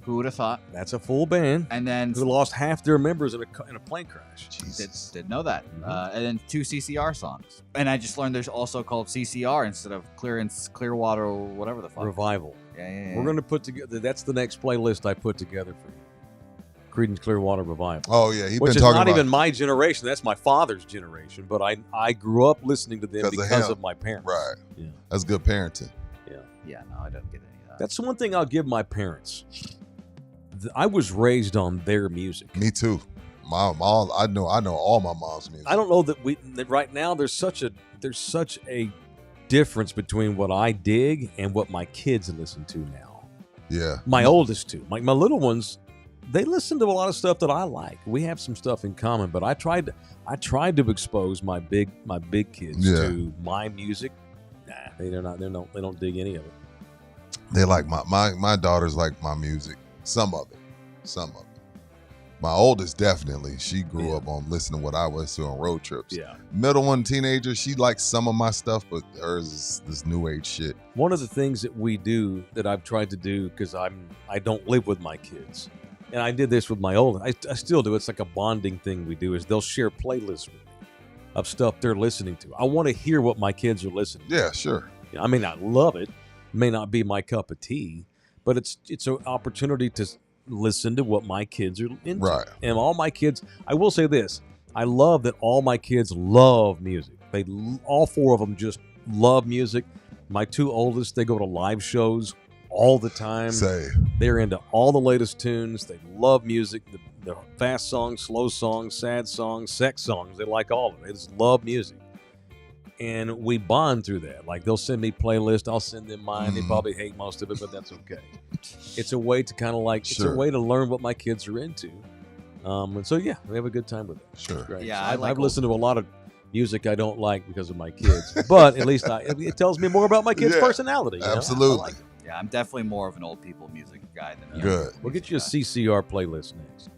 Who would have thought? That's a full band And then who lost half their members in a plane crash. Jesus. did know that. Mhm. And then 2 CCR songs. And I just learned there's also called CCR instead of Clearwater or whatever the fuck. Revival. Yeah. We're going to put together. That's the next playlist I put together for you. Creedence Clearwater Revival. Oh yeah, he's Which been is talking not about. even my generation. That's my father's generation. But I grew up listening to them 'Cause of because him. of my parents. Right. Yeah. That's good parenting. Yeah, no, I don't get any of that. That's the one thing I'll give my parents. I was raised on their music. Me too. My mom. I know all my mom's music. I don't know that right now there's such a difference between what I dig and what my kids listen to now. Yeah. My oldest two, my little ones, they listen to a lot of stuff that I like. We have some stuff in common, but I tried to expose my big kids Yeah. to my music. Nah, they don't dig any of it. They like my daughters like my music. Some of it. My oldest definitely. She grew Yeah. up on listening to what I was to on road trips. Yeah. Middle one, teenager, she likes some of my stuff, but hers is this new age shit. One of the things that we do that I've tried to do because I don't live with my kids, and I did this with my old. I still do. It's like a bonding thing we do. Is they'll share playlists with me of stuff they're listening to. I want to hear what my kids are listening to. Yeah, sure. I may not love it, may not be my cup of tea, but it's an opportunity to listen to what my kids are into. Right. And all my kids, I will say this, I love that all my kids love music. All 4 of them just love music. My 2 oldest, they go to live shows all the time. Say. They're into all the latest tunes. They love music, the fast songs, slow songs, sad songs, sex songs. They like all of it. They just love music. And we bond through that. Like they'll send me playlists. I'll send them mine. They probably hate most of it, but that's okay. It's a way to kind of like, it's Sure. a way to learn what my kids are into. And so, yeah, we have a good time with it. Sure. It's great. Yeah, So I I've like listened to a lot of music I don't like because of my kids, but at least it tells me more about my kids' Yeah, personality. You know? absolutely. I like it. Yeah, I'm definitely more of an old people music guy than a Good. We'll get you a CCR playlist next.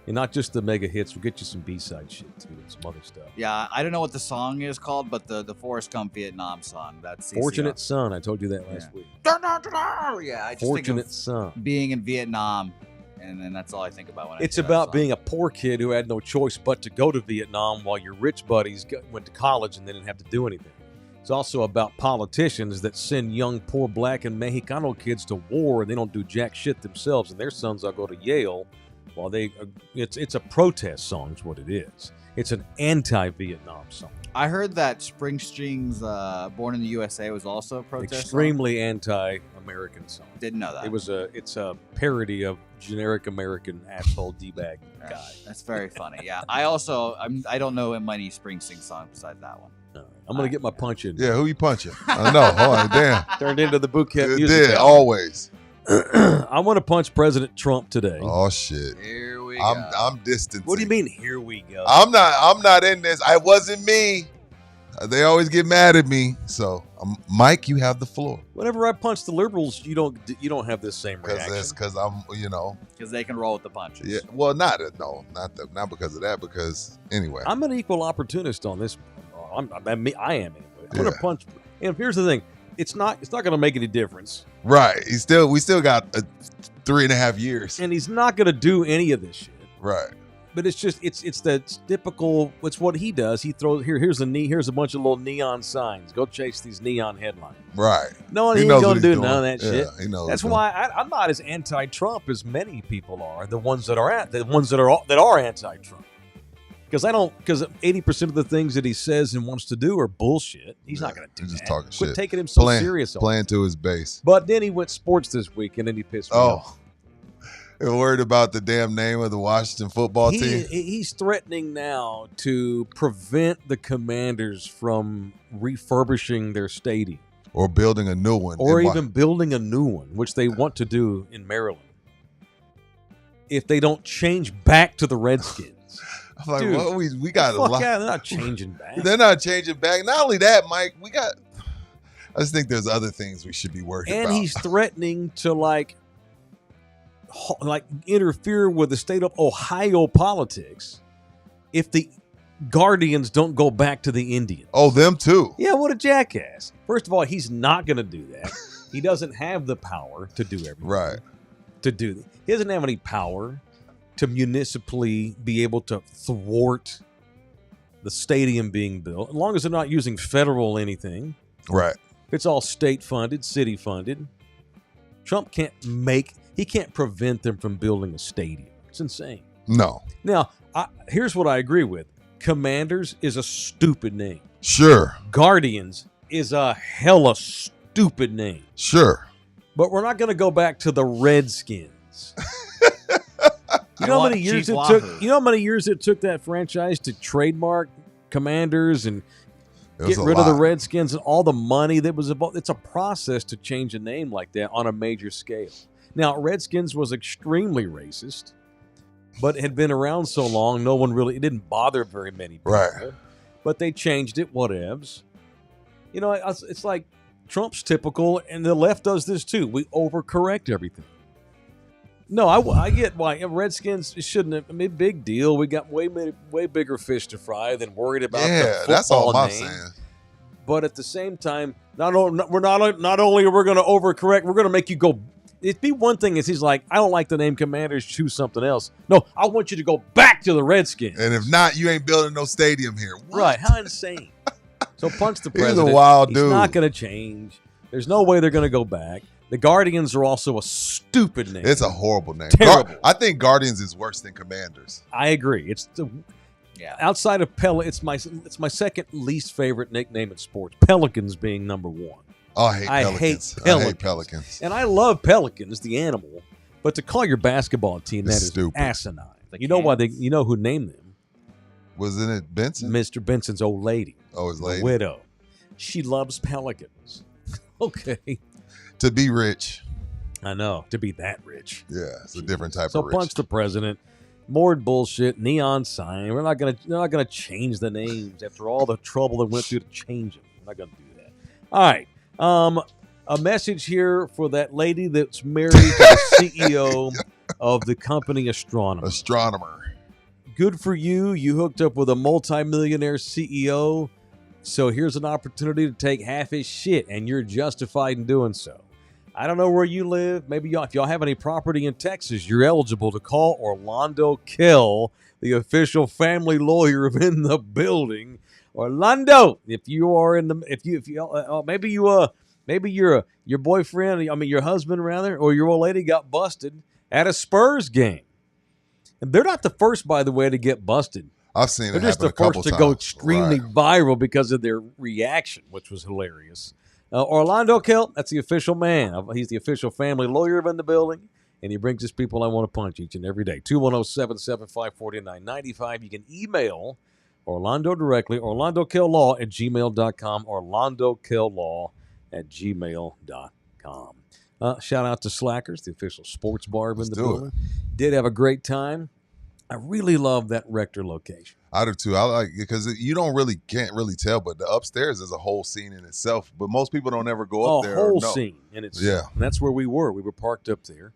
And not just the mega hits. We'll get you some B-side shit, too, and some other stuff. Yeah, I don't know what the song is called, but the Forrest Gump Vietnam song. That's CCR. Fortunate Son. I told you that last week. Yeah, I just Fortunate think Son. of being in Vietnam, and then that's all I think about when It's I hear about that being a poor kid who had no choice but to go to Vietnam while your rich buddies went to college and they didn't have to do anything. It's also about politicians that send young, poor black and Mexicano kids to war and they don't do jack shit themselves, and their sons all go to Yale while it's a protest song is what it is. It's an anti-Vietnam song. I heard that Springsteen's Born in the USA was also a protest song. Extremely anti-American song. Didn't know that. It's a parody of generic American asshole D-bag Yeah, guy. That's very funny. Yeah. I don't know many Springsteen songs besides that one. All right, I'm gonna get my punch in. Yeah, who you punching? I know. Hold on, damn. Turned into the boot camp It music. did, hour. always. I want to punch President Trump today. Oh shit. Here we I'm distancing. What do you mean? Here we go. I'm not in this. I wasn't me. They always get mad at me. So, Mike, you have the floor. Whenever I punch the liberals, you don't have this same reaction. Because I'm, Because they can roll with the punches. yeah. Well, not because of that. Because anyway, I'm an equal opportunist on this. I am anyway. I'm Yeah. gonna punch. And here's the thing: it's not gonna make any difference, right? We still got 3.5 years. and he's not gonna do any of this shit. Right. But it's just it's the typical. It's what he does. He throws here's a bunch of little neon signs. Go chase these neon headlines. Right. No, he He ain't knows gonna what he's do doing. none of that Yeah, shit. he knows That's what he's why I'm not as anti-Trump as many people are. The ones that are anti-Trump. Because 80% of the things that he says and wants to do are bullshit. He's not going to do He's that. just talking Quit shit. taking him so Playing- serious. Playing to his base. But then he went sports this week, and then he pissed me off. You're worried about the damn name of the Washington football team? He's threatening now to prevent the Commanders from refurbishing their stadium Or building a new one. or in even building a new one, which they want to do in Maryland. if they don't change back to the Redskins. I'm like, Dude, well, we got a fuck lot. yeah, they're not changing back. They're not changing back. Not only that, Mike, I just think there's other things we should be worried about. And he's threatening to like interfere with the state of Ohio politics if the Guardians don't go back to the Indians. Oh, them too. Yeah, what a jackass. First of all, he's not going to do that. He doesn't have the power to do everything. Right. He doesn't have any power to municipally be able to thwart the stadium being built, as long as they're not using federal anything. Right. If it's all state funded, city funded, Trump can't prevent them from building a stadium. It's insane. No. Now, here's what I agree with. Commanders is a stupid name. Sure. Guardians is a hella stupid name. Sure. But we're not going to go back to the Redskins. You know how many years it took? You know how many years it took that franchise to trademark Commanders and get rid of the Redskins and all the money that was involved? It's a process to change a name like that on a major scale. Now, Redskins was extremely racist, but it had been around so long, it didn't bother very many people. Right. But they changed it, whatevs. You know, it's like Trump's typical, and the left does this too. We overcorrect everything. No, I get why Redskins shouldn't have. I mean, big deal. We got way bigger fish to fry than worried about the football that's all I'm name. saying. But at the same time, not only are we going to overcorrect, we're going to make you go. It'd be one thing if he's like, I don't like the name Commanders, choose something else. No, I want you to go back to the Redskins. And if not, you ain't building no stadium here. What? Right? How insane! So punch the president. He's a wild dude. He's not going to change. There's no way they're going to go back. The Guardians are also a stupid name. It's a horrible name. Terrible. I think Guardians is worse than Commanders. I agree. Outside of it's my second least favorite nickname in sports. Pelicans being number one. Oh, I hate Pelicans. And I love Pelicans, the animal, but to call your basketball team that is stupid. Asinine. You know why you know who named them? Wasn't it Benson? Mr. Benson's old lady. Oh, his lady. The widow. She loves Pelicans. Okay. To be rich. I know. To be that rich. Yeah, it's a different type of rich. So punch the president. More bullshit. Neon sign. They're not gonna change the names after all the trouble that went through to change them. We're not gonna do that. All right. A message here for that lady that's married to the CEO of the company Astronomer. Good for you. You hooked up with a multimillionaire CEO. So here's an opportunity to take half his shit, and you're justified in doing so. I don't know where you live. Maybe if y'all have any property in Texas, you're eligible to call Orlando Kell, the official family lawyer in the building. Orlando, if you are in the, maybe your boyfriend, your husband rather, or your old lady got busted at a Spurs game. And they're not the first, by the way, to get busted. I've seen it They're just happen the a couple first to times. go extremely viral because of their reaction, which was hilarious. Orlando Kell, that's the official man. He's the official family lawyer in the building, and he brings his people I want to punch each and every day. 210-775-4995. You can email Orlando directly, orlandokell@gmail.com, orlandokell@gmail.com. Shout out to Slackers, the official sports bar in the building. Did have a great time. I really love that Rector location. I do too. I like it because can't really tell, but the upstairs is a whole scene in itself. But most people don't ever go up there. A whole scene in itself. Yeah. And that's where we were. We were parked up there.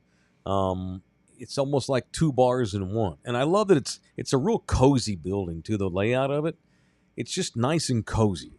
It's almost like two bars in one. And I love that it's a real cozy building too, the layout of it. It's just nice and cozy.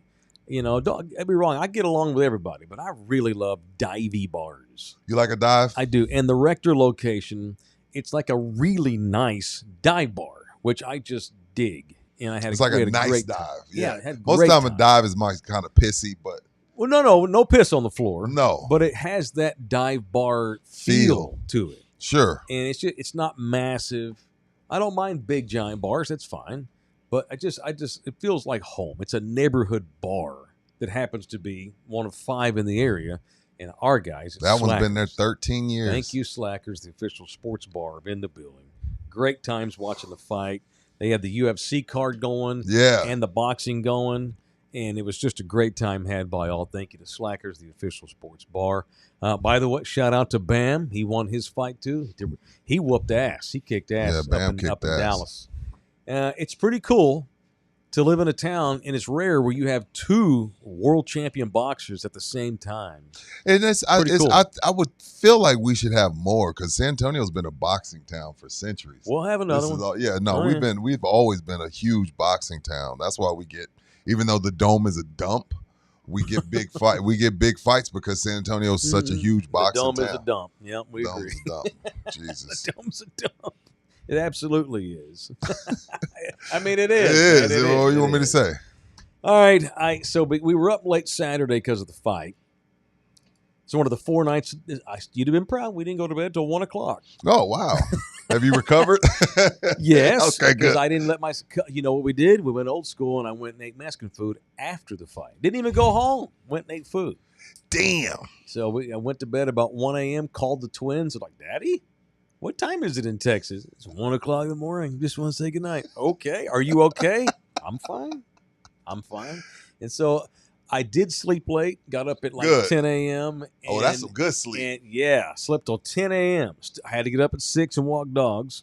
Don't get me wrong, I get along with everybody, but I really love divey bars. You like a dive? I do. And the Rector location, it's like a really nice dive bar, which I just dig. And I had a nice dive. Yeah. Most of the time a dive is kind of pissy, but no piss on the floor. No. But it has that dive bar feel to it. Sure. And it's not massive. I don't mind big giant bars, that's fine. But it feels like home. It's a neighborhood bar that happens to be one of 5 in the area. And our guys, that Slackers. one's been there 13 years. Thank you, Slackers, the official sports bar in the building. Great times watching the fight. They had the UFC card going, yeah, and the boxing going, And it was just a great time had by all. Thank you to Slackers, the official sports bar. By the way, shout out to Bam. He won his fight, too. He whooped ass. He kicked ass Bam up kicked in ass. Dallas. It's pretty cool to live in a town, and it's rare where you have two world champion boxers at the same time. And cool. I would feel like we should have more because San Antonio's been a boxing town for centuries. We'll have another one. We've always been a huge boxing town. That's why we get, even though the Dome is a dump, we get big fight. We get big fights because San Antonio is such a huge boxing town. The Dome is a dump. Yep, we agree. Dome's a dump. Jesus. The Dome's a dump. It absolutely is. I mean, it is. It is. What do you want me to say? All right. So we were up late Saturday because of the fight. So one of the 4 nights, you'd have been proud. We didn't go to bed till 1 o'clock. Oh, wow. Have you recovered? Yes. Okay, because good. I didn't let my, you know what we did? We went old school and I went and ate Mexican food after the fight. Didn't even go home. Went and ate food. Damn. So I went to bed about 1 a.m., called the twins. They're like, Daddy? What time is it in Texas? It's 1 o'clock in the morning. Just want to say goodnight. Okay. Are you okay? I'm fine. And so I did sleep late. Got up at like Good. 10 a.m. Oh, that's some good sleep. And yeah, slept till 10 a.m. I had to get up at 6 and walk dogs.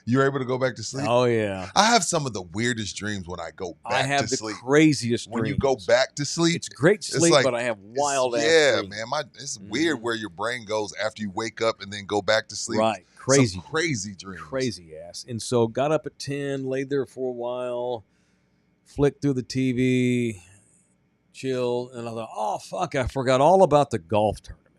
You were able to go back to sleep? Oh, yeah. I have some of the weirdest dreams when I go back to sleep. I have the craziest dreams. When you go back to sleep. It's great sleep, like, but I have wild ass dreams. Yeah, man. It's weird where your brain goes after you wake up and then go back to sleep. Right. Crazy. Some crazy dreams. Crazy ass. And so got up at 10, laid there for a while, flicked through the TV, chilled, and I thought, oh, fuck, I forgot all about the golf tournament.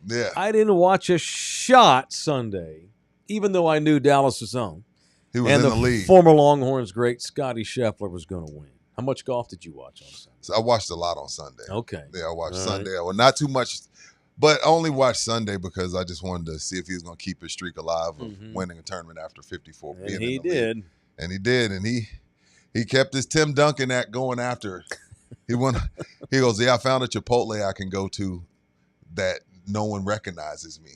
Yeah. I didn't watch a shot Sunday, even though I knew Dallas was on. He was in the league. Former Longhorns great Scotty Scheffler was going to win. How much golf did you watch on Sunday? So I watched a lot on Sunday. Okay. Yeah, I watched All Sunday. right. Well, not too much, but I only watched Sunday because I just wanted to see if he was going to keep his streak alive of winning a tournament after 54. And he did. And he did. And he kept his Tim Duncan act going after. He goes, yeah, I found a Chipotle I can go to that no one recognizes me.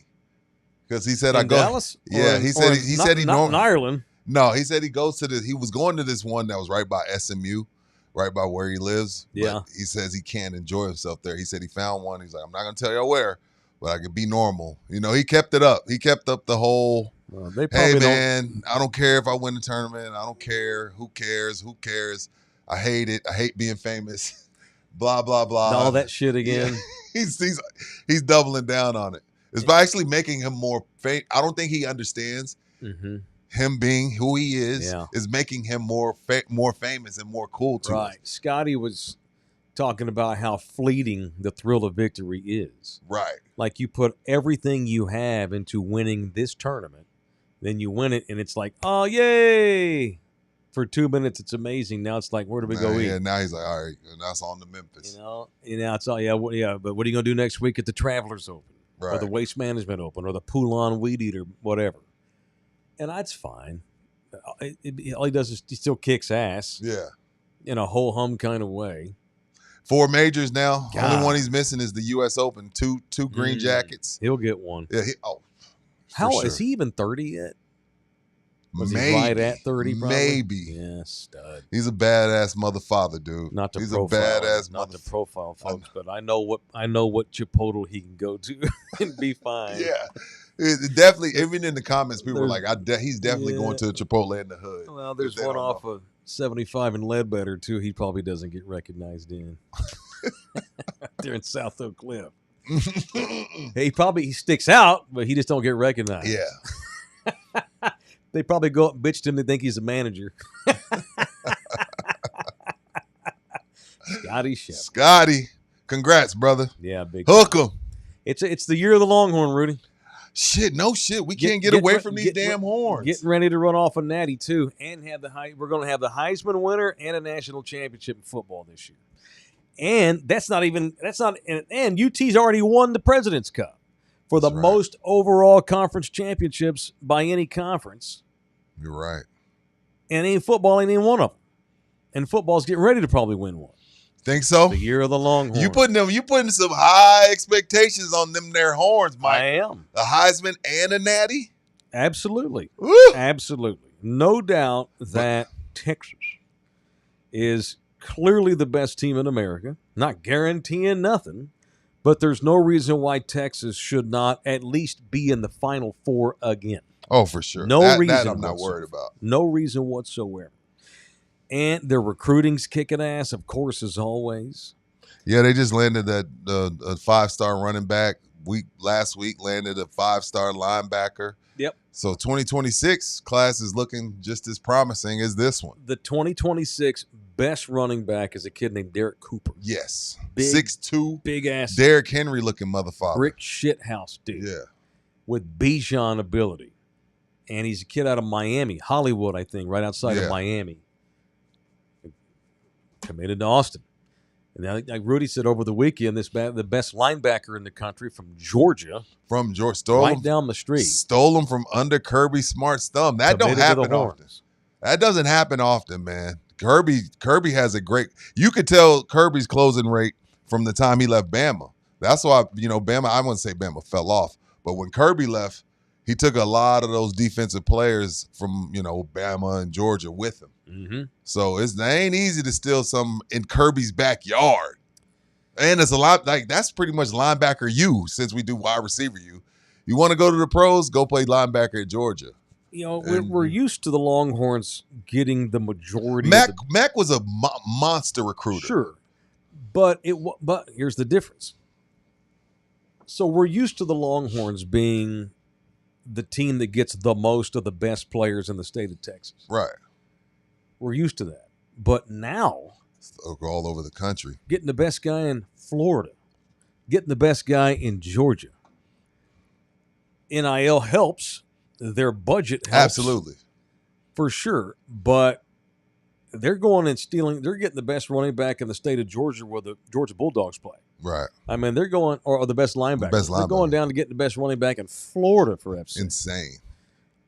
Because he said in I go. Dallas? Yeah, he said he not in Ireland. No, he said he goes to he was going to this one that was right by SMU, right by where he lives. Yeah. But he says he can't enjoy himself there. He said he found one. He's like, I'm not going to tell you where, but I could be normal. You know, he kept it up. He kept up the whole, They hey, probably man, I don't care if I win the tournament. I don't care. Who cares? Who cares? I hate it. I hate being famous. Blah, blah, blah. all that shit again. Yeah. He's doubling down on it. It's by actually making him more famous. I don't think he understands. Him being who he is making him more famous and more cool to us. Right. Scotty was talking about how fleeting the thrill of victory is. Right. Like you put everything you have into winning this tournament, then you win it, and it's like, oh, yay. For 2 minutes, it's amazing. Now it's like, where do we go eat? Yeah, now he's like, all right, and that's on to Memphis. It's all, but what are you going to do next week at the Travelers Open? Right. Or the Waste Management Open, or the Poulon Weed Eater, whatever. And that's fine. All he does is he still kicks ass. Yeah. In a whole-hum kind of way. 4 majors now. God. Only one he's missing is the U.S. Open. Two green jackets. He'll get one. Yeah. Is he even 30 yet? Was maybe, he right at 30 probably? Maybe. Yeah, stud. He's a badass father, dude. Not to He's profile. a badass not to profile, folks, but I know what Chipotle he can go to and be fine. Yeah. It definitely, even in the comments, people were like, he's definitely going to a Chipotle in the hood. Well, there's one off of 75 in Ledbetter, too. He probably doesn't get recognized in. They're in South Oak Cliff. He sticks out, but he just don't get recognized. Yeah. They probably go up and bitch to him. They think he's a manager. Scotty Scheffler. Scotty, congrats, brother. Yeah, big. Hook him. It's the year of the Longhorn, Rudy. Shit, no shit. We can't get away from these damn horns. Getting ready to run off a natty too, and we're going to have the Heisman winner and a national championship in football this year. And and UT's already won the President's Cup for the most overall conference championships by any conference. You're right. And football ain't even one of them. And football's getting ready to probably win one. Think so? The year of the Longhorn. You putting some high expectations on them their horns, Mike. I am. A Heisman and a Natty? Absolutely. Woo! Absolutely. No doubt that Texas is clearly the best team in America. Not guaranteeing nothing, but there's no reason why Texas should not at least be in the Final Four again. Oh, for sure. No that reason I'm not whatsoever. worried about. No reason whatsoever. And their recruiting's kicking ass, of course, as always. Yeah, they just landed a 5-star running back. Last week landed a 5-star linebacker. Yep. So 2026 class is looking just as promising as this one. The 2026 best running back is a kid named Derek Cooper. Yes. Big, 6'2", big ass, Derrick Henry looking motherfucker. brick shit house dude. Yeah. With Bijan ability. And he's a kid out of Miami, Hollywood, I think, right outside of Miami. Committed to Austin. And now, like Rudy said over the weekend, the best linebacker in the country from Georgia. From Georgia. Stole right him, down the street. Stole him from under Kirby Smart's thumb. That don't happen often. That doesn't happen often, man. Kirby has a great – you could tell Kirby's closing rate from the time he left Bama. That's why, Bama – I wouldn't say Bama fell off. But when Kirby left, he took a lot of those defensive players from, Bama and Georgia with him. Mm-hmm. So it ain't easy to steal some in Kirby's backyard. And it's a lot like that's pretty much linebacker you since we do wide receiver you. You want to go to the pros, go play linebacker at Georgia. We're used to the Longhorns getting the majority. Mac was a monster recruiter. Sure. But here's the difference. So we're used to the Longhorns being the team that gets the most of the best players in the state of Texas. Right. We're used to that. But now, all over the country. Getting the best guy in Florida, getting the best guy in Georgia. NIL helps. Their budget helps. Absolutely. For sure. But they're going and stealing. They're getting the best running back in the state of Georgia where the Georgia Bulldogs play. Right. I mean, they're going, or the best linebacker. They're going down to get the best running back in Florida for FC. Insane.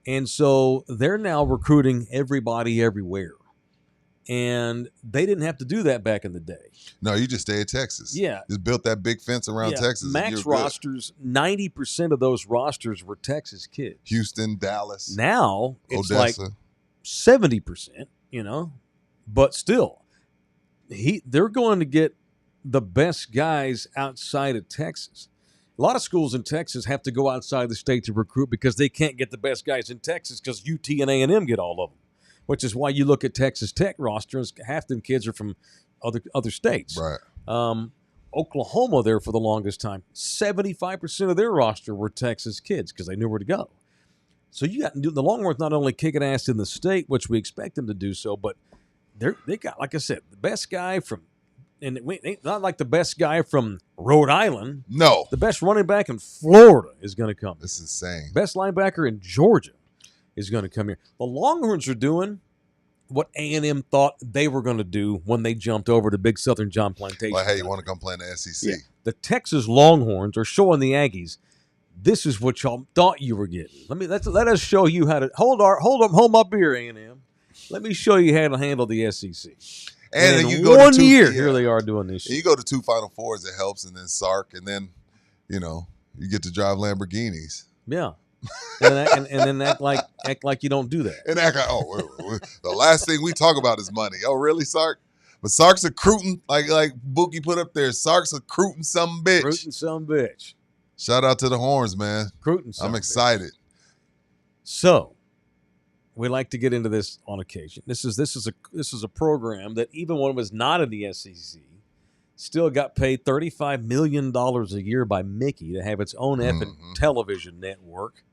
And so they're now recruiting everybody everywhere. And they didn't have to do that back in the day. No, you just stay in Texas. Yeah. Just built that big fence around Texas. Max rosters, 90% of those rosters were Texas kids. Houston, Dallas. Now it's Odessa. like 70%, but still, they're going to get the best guys outside of Texas. A lot of schools in Texas have to go outside the state to recruit because they can't get the best guys in Texas because UT and A&M get all of them, which is why you look at Texas Tech rosters, half them kids are from other states. Right. Oklahoma there for the longest time, 75% of their roster were Texas kids because they knew where to go. So you got the Longhorns not only kicking ass in the state, which we expect them to do so, but they got, like I said, the best guy from, and not like the best guy from Rhode Island. No. The best running back in Florida is going to come. It's insane. Best linebacker in Georgia is going to come here. The Longhorns are doing what A&M thought they were going to do when they jumped over to Big Southern John Plantation. Like, hey, you want to come play in the SEC? Yeah. The Texas Longhorns are showing the Aggies, this is what y'all thought you were getting. Let us show you how to hold my beer, A&M. Let me show you how to handle the SEC. And then in you go one to two, year, here they are doing this shit. You go to 2 Final Fours, it helps, and then Sark, and then, you get to drive Lamborghinis. Yeah. and then act like you don't do that. And act like, the last thing we talk about is money. Oh, really, Sark? But Sark's recruiting, like Bookie put up there, Sark's recruiting some bitch. Recruiting some bitch. Shout out to the Horns, man. Recruiting some I'm excited. Bitch. So, we like to get into this on occasion. This is a program that even when it was not in the SEC, still got paid $35 million a year by Mickey to have its own effing television network.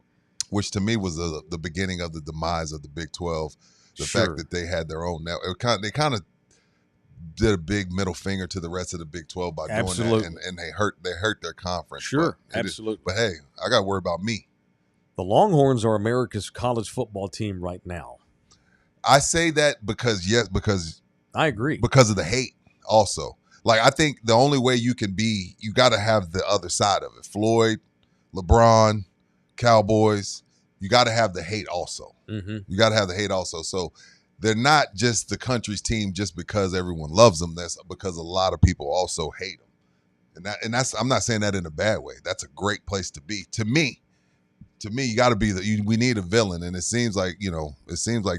Which to me was the beginning of the demise of the Big 12. The Sure. fact that they had their own network. They kind of did a big middle finger to the rest of the Big 12 by doing that. And they hurt their conference. Sure, but absolutely. But hey, I got to worry about me. The Longhorns are America's college football team right now. I say that because I agree. Because of the hate also. Like, I think the only way you got to have the other side of it. Floyd, LeBron, Cowboys, you got to have the hate also. Mm-hmm. You got to have the hate also. So they're not just the country's team just because everyone loves them. That's because a lot of people also hate them. And that's I'm not saying that in a bad way. That's a great place to be. To me, you got to be we need a villain, and it seems like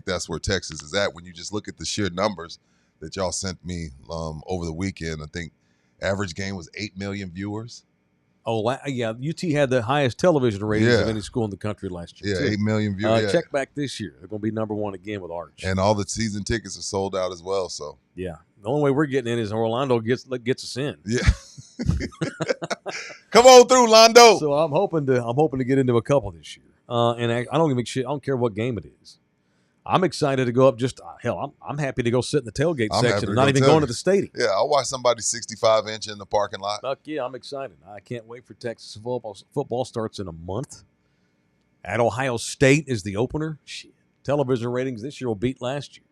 that's where Texas is at when you just look at the sheer numbers. that y'all sent me over the weekend. I think average game was 8 million viewers. Oh, yeah. UT had the highest television ratings of Yeah. any school in the country last year. Yeah, too. 8 million viewers. Yeah. Check back this year. They're going to be number one again with Arch. And all the season tickets are sold out as well. So yeah, the only way we're getting in is Orlando gets us in. yeah, come on through, Londo. So I'm hoping to get into a couple this year. And I don't give a shit. I don't care what game it is. I'm excited to go up. I'm happy to go sit in the tailgate section and not even going to the stadium. Yeah, I'll watch somebody 65-inch in the parking lot. Fuck yeah, I'm excited. I can't wait for Texas football. Football starts in a month. At Ohio State is the opener. Shit. Television ratings this year will beat last year.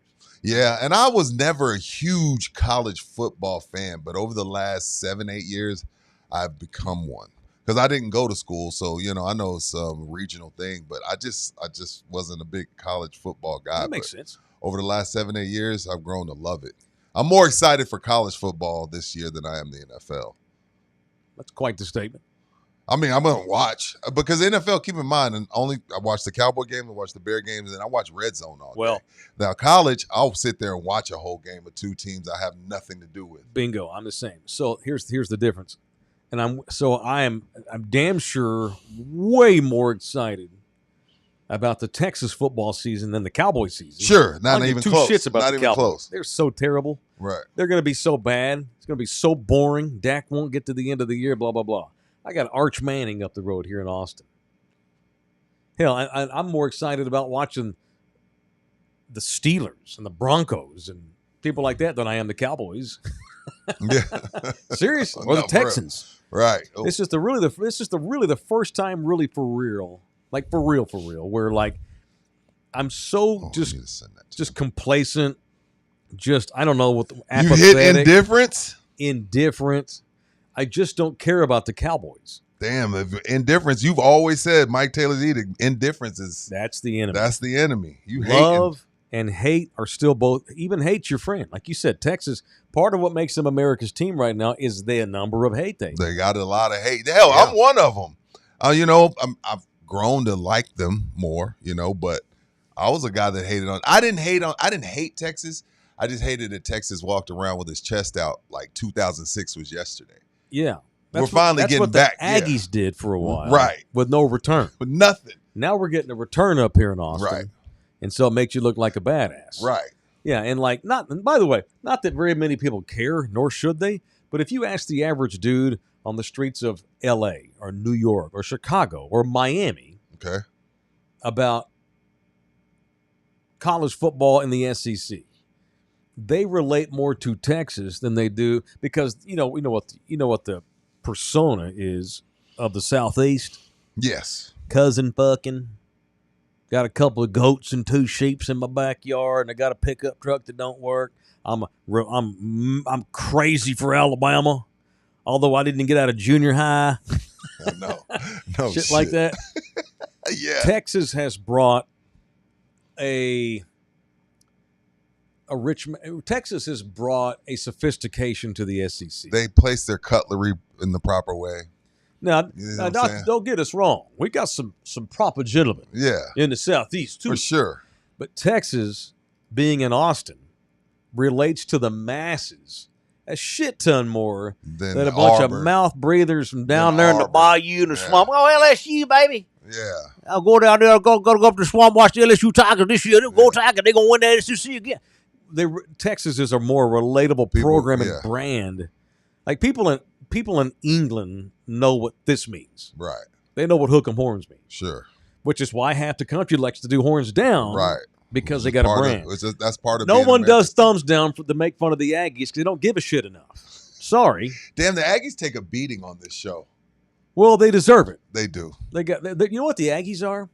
Yeah, and I was never a huge college football fan, but over the last 7-8 years, I've become one. Because I didn't go to school, so I know it's a regional thing, but I just wasn't a big college football guy. That makes sense. Over the last 7-8 years, I've grown to love it. I'm more excited for college football this year than I am the NFL. That's quite the statement. I mean, I'm gonna watch because NFL. Keep in mind, I watch the Cowboy game, I watch the Bear games, and then I watch Red Zone all day. Now college, I'll sit there and watch a whole game of two teams I have nothing to do with. Bingo, I'm the same. So here's the difference. And I'm damn sure way more excited about the Texas football season than the Cowboy season. Sure, not even two close. Shits about not the even Cowboys. close. They're so terrible. Right. They're going to be so bad. It's going to be so boring. Dak won't get to the end of the year. Blah blah blah. I got Arch Manning up the road here in Austin. Hell, I'm more excited about watching the Steelers and the Broncos and people like that than I am the Cowboys. Yeah. Seriously, or the Texans. Right. Oh. It's just really the first time really for real, where like I'm so just complacent, just I don't know what the apathetic. You hit indifference. Indifferent. I just don't care about the Cowboys. Damn, if indifference. You've always said Mike Taylor's indifference is that's the enemy. That's the enemy. You love and hate are still both. Even hate's your friend, like you said. Texas. Part of what makes them America's team right now is the number of hate they got a lot of hate. Hell, yeah. I'm one of them. I've grown to like them more. But I was a guy that hated on. I didn't hate Texas. I just hated that Texas walked around with his chest out like 2006 was yesterday. Yeah. We're finally getting back. That's what the Aggies did for a while. Right. With no return. With nothing. Now we're getting a return up here in Austin. Right. And so it makes you look like a badass. Right. Yeah, and by the way, not that very many people care, nor should they, but if you ask the average dude on the streets of L.A. or New York or Chicago or Miami about college football in the SEC, they relate more to Texas than they do because we know what the persona is of the Southeast. Yes, cousin fucking. Got a couple of goats and 2 sheeps in my backyard, and I got a pickup truck that don't work. I'm crazy for Alabama, although I didn't get out of junior high. No shit like that. Yeah, Texas has brought Texas has brought a sophistication to the SEC. They place their cutlery in the proper way. Now, don't get us wrong. We got some proper gentlemen in the Southeast, too. For sure. But Texas, being in Austin, relates to the masses a shit ton more than a bunch of mouth breathers from down there in the bayou and the swamp. Oh, LSU, baby. Yeah. I'll go down there, go up to the swamp, watch the LSU Tigers this year. They'll go Tigers. They're going to win the SEC again. Texas is a more relatable program and brand. Like people in England know what this means. Right. They know what hook 'em horns means. Sure. Which is why half the country likes to do horns down. Right. Because they got a brand. That's part of no one does thumbs down to make fun of the Aggies because they don't give a shit enough. Sorry. Damn, the Aggies take a beating on this show. Well, they deserve it. They do. You know what the Aggies are?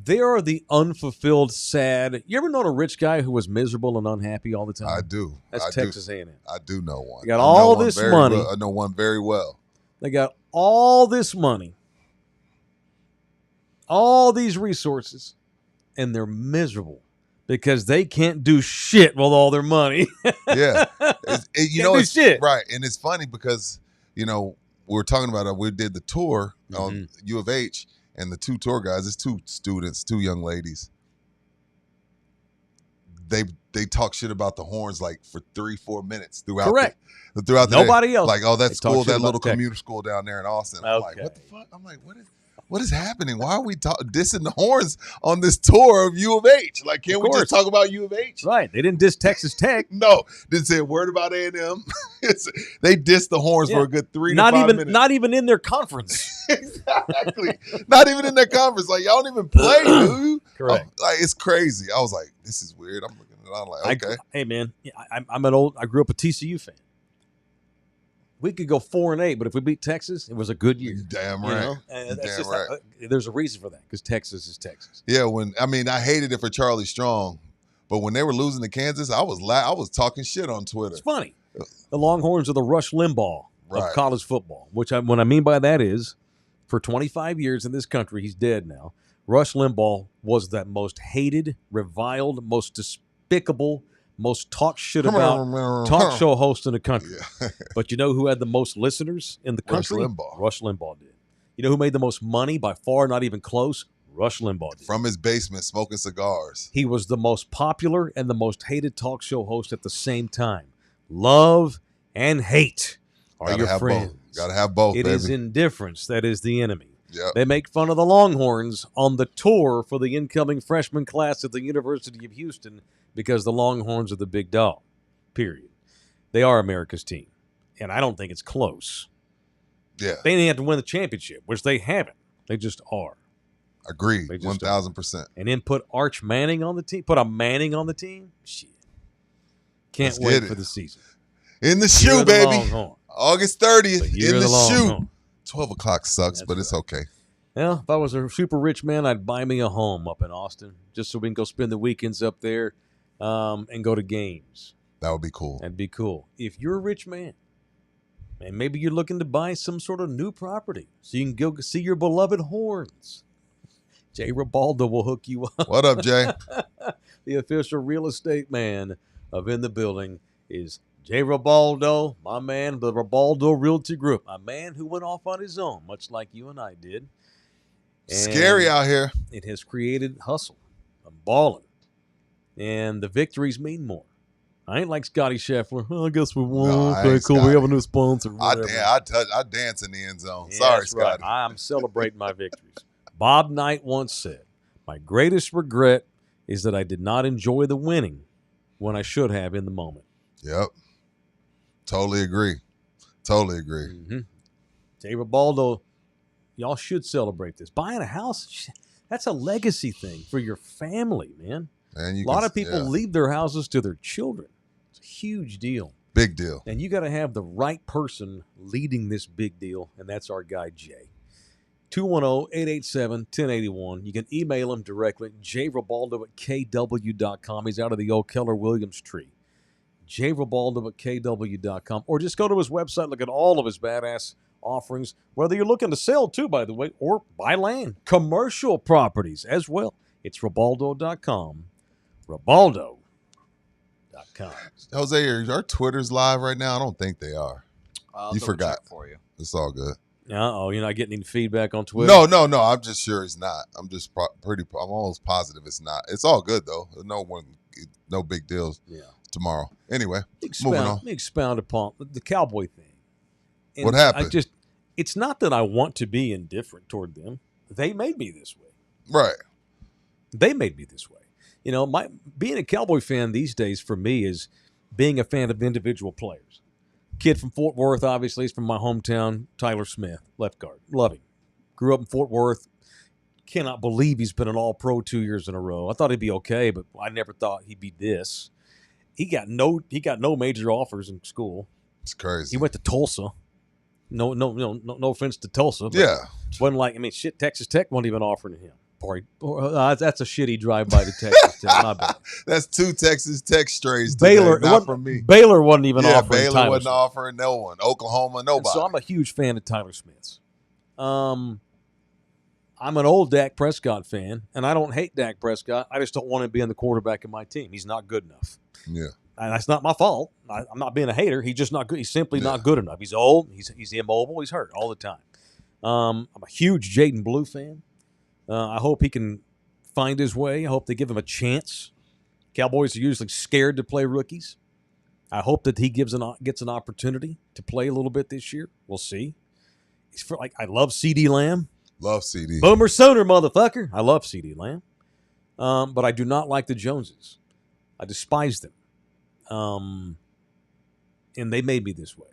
They are the unfulfilled, sad. You ever known a rich guy who was miserable and unhappy all the time? I do. That's Texas A&M. I do know one. They got all this money. I know one very well. They got all this money, all these resources, and they're miserable because they can't do shit with all their money. Yeah. It's shit. Right. And it's funny because, we were talking about it. We did the tour on U of H. And the 2 tour guys, it's 2 students, 2 young ladies. They they talk shit about the Horns like for 3-4 minutes throughout. Correct. Throughout the Nobody day. else. Like, oh, that They school, talk shit that about little Texas. commuter school down there in Austin. I'm like, Okay. what the fuck? I'm like, what is happening? Why are we dissing the Horns on this tour of U of H? Like, can't Of we course. just talk about U of H? Right. They didn't diss Texas Tech. No, didn't say a word about A&M. They dissed the Horns for a good 3 to 5 minutes. Not even in their conference. Exactly. Not even in their conference. Like, y'all don't even play, dude. Correct. Like, it's crazy. I was like, this is weird. I'm looking at it. I'm like, okay. Hey man, I grew up a TCU fan. We could go 4-8, but if we beat Texas, it was a good year. Damn You right. know? And that's Damn just right. there's a reason for that because Texas is Texas. Yeah, I hated it for Charlie Strong, but when they were losing to Kansas, I was talking shit on Twitter. It's funny. The Longhorns are the Rush Limbaugh Right. of college football, what I mean by that is for 25 years in this country, he's dead now. Rush Limbaugh was that most hated, reviled, most despicable, most talk shit about talk show host in the country. Yeah. But you know who had the most listeners in the Rush country? Limbaugh. Rush Limbaugh did. You know who made the most money by far, not even close? Rush Limbaugh did. From his basement smoking cigars. He was the most popular and the most hated talk show host at the same time. Love and hate are Gotta your have friends. both. Gotta have both, It baby. is indifference that is the enemy. Yep. They make fun of the Longhorns on the tour for the incoming freshman class at the University of Houston because the Longhorns are the big dog, period. They are America's team, and I don't think it's close. Yeah. They didn't have to win the championship, which they haven't. They just are. Agreed. They just 1,000%. And then put Arch Manning on the team. Put a Manning on the team. Shit. Can't Let's wait get it. for the season. In the Year shoe, of the baby. Longhorn. August 30th. The year In of the shoe. Longhorn. 12 o'clock sucks, That's but it's okay. Well, if I was a super rich man, I'd buy me a home up in Austin just so we can go spend the weekends up there and go to games. That would be cool. That'd be cool. If you're a rich man and maybe you're looking to buy some sort of new property so you can go see your beloved Horns, Jay Ribaldo will hook you up. What up, Jay? The official real estate man of In the Building is Jay Ribaldo, my man, the Ribaldo Realty Group, a man who went off on his own, much like you and I did. And Scary out here. it has created hustle. I'm balling. And the victories mean more. I ain't like Scotty Scheffler. Well, I guess we won. No, I okay, ain't cool. We Scotty. have a new sponsor. I whatever. dance in the end zone. Yeah, Sorry, that's right. Scotty. I'm celebrating my victories. Bob Knight once said, my greatest regret is that I did not enjoy the winning when I should have in the moment. Yep. Totally agree. Totally agree. Mm-hmm. Jay Ribaldo, y'all should celebrate this. Buying a house, that's a legacy thing for your family, man. And A lot of people leave their houses to their children. It's a huge deal. Big deal. And you got to have the right person leading this big deal, and that's our guy, Jay. 210-887-1081. You can email him directly, jribaldo@kw.com. He's out of the old Keller Williams tree. jribaldo@kw.com. Or just go to his website, look at all of his badass offerings, whether you're looking to sell too, by the way, or buy land, commercial properties as well. It's ribaldo.com. Ribaldo.com. Jose, are our Twitters live right now? I don't think they are. I'll You double forgot. check for you. It's all good. Uh-oh, you're not getting any feedback on Twitter? No. I'm just sure it's not. I'm just I'm almost positive it's not. It's all good though. No big deals Yeah. tomorrow. Anyway, moving on. Let me expound upon the Cowboy thing. And What happened? It's not that I want to be indifferent toward them. They made me this way. Right. They made me this way. You know, being a Cowboy fan these days for me is being a fan of individual players. Kid from Fort Worth, obviously, is from my hometown, Tyler Smith, left guard. Love him. Grew up in Fort Worth. Cannot believe he's been an all-pro 2 years in a row. I thought he'd be okay, but I never thought he'd be this. He got no major offers in school. It's crazy. He went to Tulsa. No offense to Tulsa. But Yeah. wasn't like, Texas Tech wasn't even offering him. That's a shitty drive by to Texas Tech. My bad. That's 2 Texas Tech strays Baylor, today, not from me. Baylor wasn't even Yeah, offering Baylor Tyler wasn't Smith. offering no one. Oklahoma, And nobody. so I'm a huge fan of Tyler Smith's. I'm an old Dak Prescott fan, and I don't hate Dak Prescott. I just don't want him being the quarterback of my team. He's not good enough. Yeah. And that's not my fault. I'm not being a hater. He's just not good. He's simply Yeah. not good enough. He's old. He's immobile. He's hurt all the time. I'm a huge Jaden Blue fan. I hope he can find his way. I hope they give him a chance. Cowboys are usually scared to play rookies. I hope that he gets an opportunity to play a little bit this year. We'll see. I love CeeDee Lamb. Love CD. Boomer Sooner, motherfucker. I love CeeDee Lamb. But I do not like the Joneses. I despise them. And they made me this way.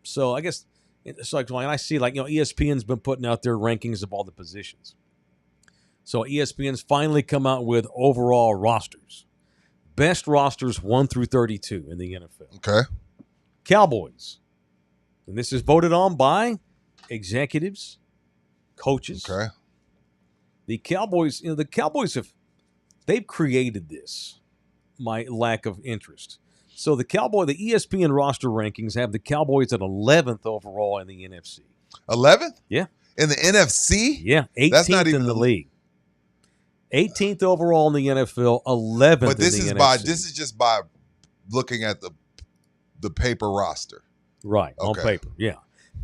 So I guess it's like when I see, ESPN's been putting out their rankings of all the positions. So ESPN's finally come out with overall rosters. Best rosters 1 through 32 in the NFL. Okay. Cowboys. And this is voted on by executives, coaches. Okay. The Cowboys, they've created this, my lack of interest. So the ESPN roster rankings have the Cowboys at 11th overall in the NFC. 11th? Yeah. In the NFC? Yeah, 18th That's not even in the league. 18th overall in the NFL, 11th But this in the is NFC. this is just by looking at the paper roster. Right, on Okay. paper, yeah.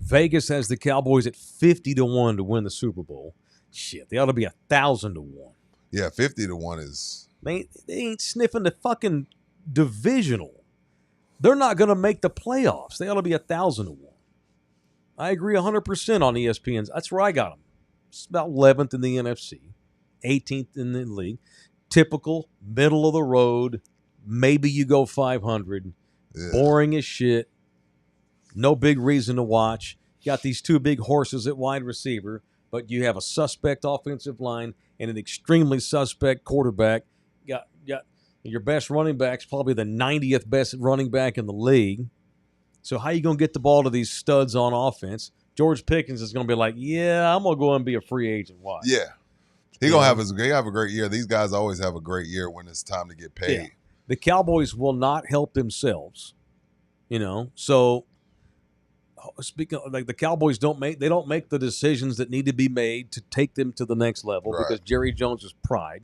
Vegas has the Cowboys at 50-1 to win the Super Bowl. Shit, they ought to be 1,000-1. Yeah, 50-1 is. They ain't sniffing the fucking divisional. They're not going to make the playoffs. They ought to be 1,000-1. I agree 100% on ESPN's. That's where I got them. It's about 11th in the NFC, 18th in the league. Typical, middle of the road. Maybe you go 500. Yeah. Boring as shit. No big reason to watch. You got these two big horses at wide receiver, but you have a suspect offensive line and an extremely suspect quarterback. Got your best running back's probably the 90th best running back in the league. So how you going to get the ball to these studs on offense? George Pickens is going to be like, yeah, I'm going to go and be a free agent. Why? Yeah. He gonna have a great year. These guys always have a great year when it's time to get paid. Yeah. The Cowboys will not help themselves. So speaking of, the Cowboys don't make the decisions that need to be made to take them to the next level Right. because Jerry Jones' pride.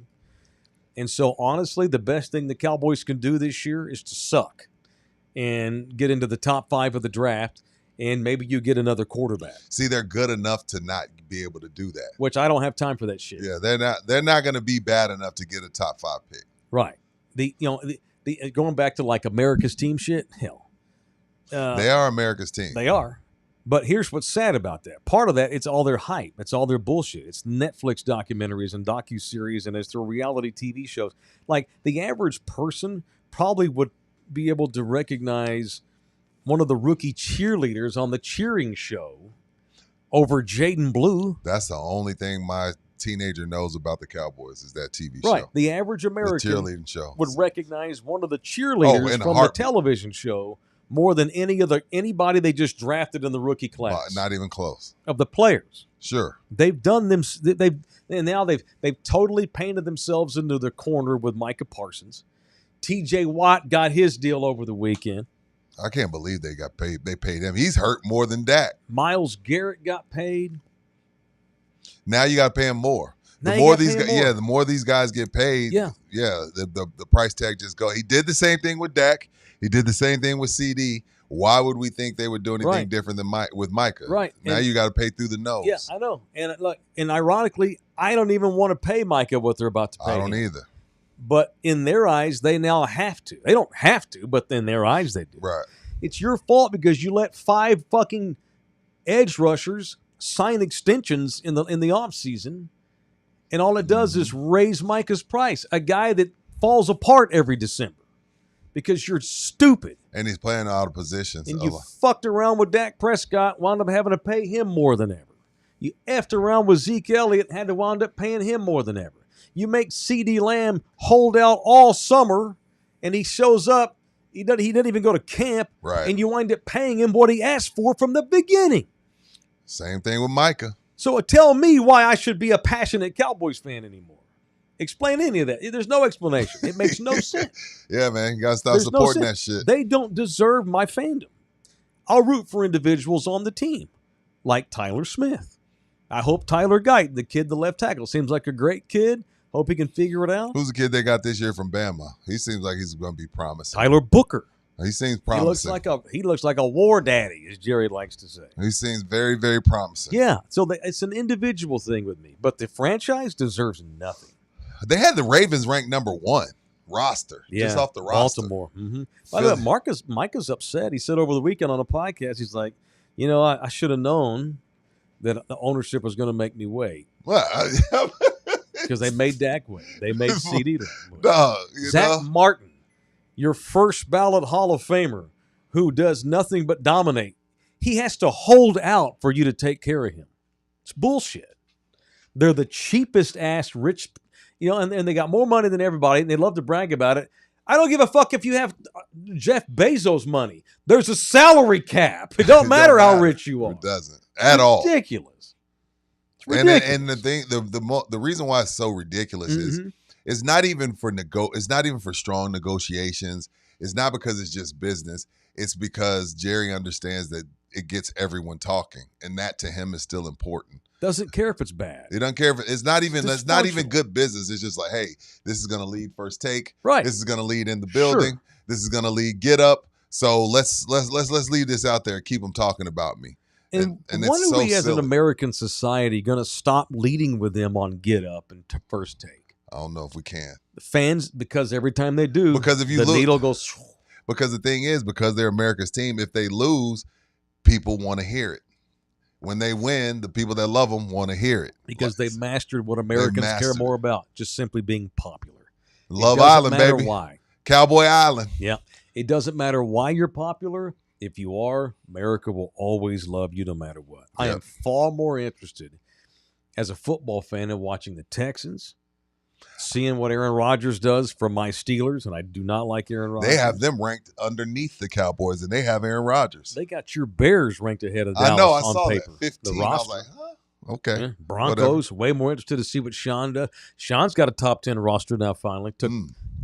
And so honestly, the best thing the Cowboys can do this year is to suck and get into the top 5 of the draft, and maybe you get another quarterback. See, they're good enough to not be able to do that. Which I don't have time for that shit. Yeah, they're not going to be bad enough to get a top 5 pick. Right. The going back to like America's team shit, hell. They are America's team. They are. But here's what's sad about that. Part of that, it's all their hype. It's all their bullshit. It's Netflix documentaries and docuseries, and it's their reality TV shows. Like, the average person probably would be able to recognize one of the rookie cheerleaders on the cheering show over Jaden Blue. That's the only thing my teenager knows about the Cowboys is that TV Right. show. The average The American cheerleading show. would recognize one of the cheerleaders in a from the heartbeat. television show more than anybody they just drafted in the rookie class Not even close. of the players. Sure. They've done them. They've totally painted themselves into their corner with Micah Parsons. T.J. Watt got his deal over the weekend. I can't believe they got paid. They paid him. He's hurt more than Dak. Miles Garrett got paid. Now you got to pay him more. Now The you more gotta these pay him guys, more. the more these guys get paid, Yeah. the price tag just go. He did the same thing with Dak. He did the same thing with CD. Why would we think they would do anything Right. different than with Micah? Right. Now And- you got to pay through the nose. Yeah, I know. And look, and ironically, I don't even want to pay Micah what they're about to pay I don't him. either. But in their eyes, they now have to. They don't have to, but in their eyes, they do. Right. It's your fault because you let 5 fucking edge rushers sign extensions in the offseason, and all it does is raise Micah's price. A guy that falls apart every December because you're stupid. And he's playing out of positions. And you fucked around with Dak Prescott, wound up having to pay him more than ever. You effed around with Zeke Elliott, had to wind up paying him more than ever. You make CeeDee Lamb hold out all summer, and he shows up. He didn't even go to camp, Right. and you wind up paying him what he asked for from the beginning. Same thing with Micah. So tell me why I should be a passionate Cowboys fan anymore. Explain any of that. There's no explanation. It makes no sense. Yeah, man. You got to stop There's no supporting that sense. shit. They don't deserve my fandom. I'll root for individuals on the team, like Tyler Smith. I hope Tyler Guyton, the kid, the left tackle, seems like a great kid. Hope he can figure it out. Who's the kid they got this year from Bama? He seems like he's going to be promising. Tyler Booker. He seems He promising. looks like a war daddy, as Jerry likes to say. He seems very, very promising. Yeah, so it's an individual thing with me, but the franchise deserves nothing. They had the Ravens ranked number 1. roster, Yeah, just off the roster. Baltimore. By the way, Mike is upset. He said over the weekend on a podcast, he's like, I should have known that the ownership was going to make me wait. Because they made Dak wait. They made CD wait. No, Zach Martin, your first ballot Hall of Famer, who does nothing but dominate. He has to hold out for you to take care of him. It's bullshit. They're the cheapest ass rich, and they got more money than everybody, and they love to brag about it. I don't give a fuck if you have Jeff Bezos money. There's a salary cap. It don't matter how rich you are. It doesn't at all. Ridiculous. It's ridiculous. And the thing, the reason why it's so ridiculous is it's not even for strong negotiations. It's not because it's just business. It's because Jerry understands that it gets everyone talking, and that to him is still important. Doesn't care if it's bad. He doesn't care if it's not even good business. It's just like, hey, this is going to lead First Take. Right. This is going to lead in the building. Sure. This is going to lead Get Up. So let's leave this out there and keep them talking about me. And when are we as an American society going to stop leading with them on Get Up and First Take? I don't know if we can. The fans, because every time they do, because if you the needle goes. Because the thing is, because they're America's team, if they lose, people want to hear it. When they win, the people that love them want to hear it. Because they've mastered what Americans care more about, just simply being popular. Love Island, baby. Why. Cowboy Island. Yeah. It doesn't matter why you're popular. If you are, America will always love you no matter what. Yep. I am far more interested as a football fan in watching the Texans, seeing what Aaron Rodgers does for my Steelers, and I do not like Aaron Rodgers. They have them ranked underneath the Cowboys, and they have Aaron Rodgers. They got your Bears ranked ahead of Dallas I know, I on saw paper. that. 15, the roster. I was like, huh? Okay. Yeah. Broncos, way more interested to see what Sean does. Sean's got a top 10 roster now finally. Took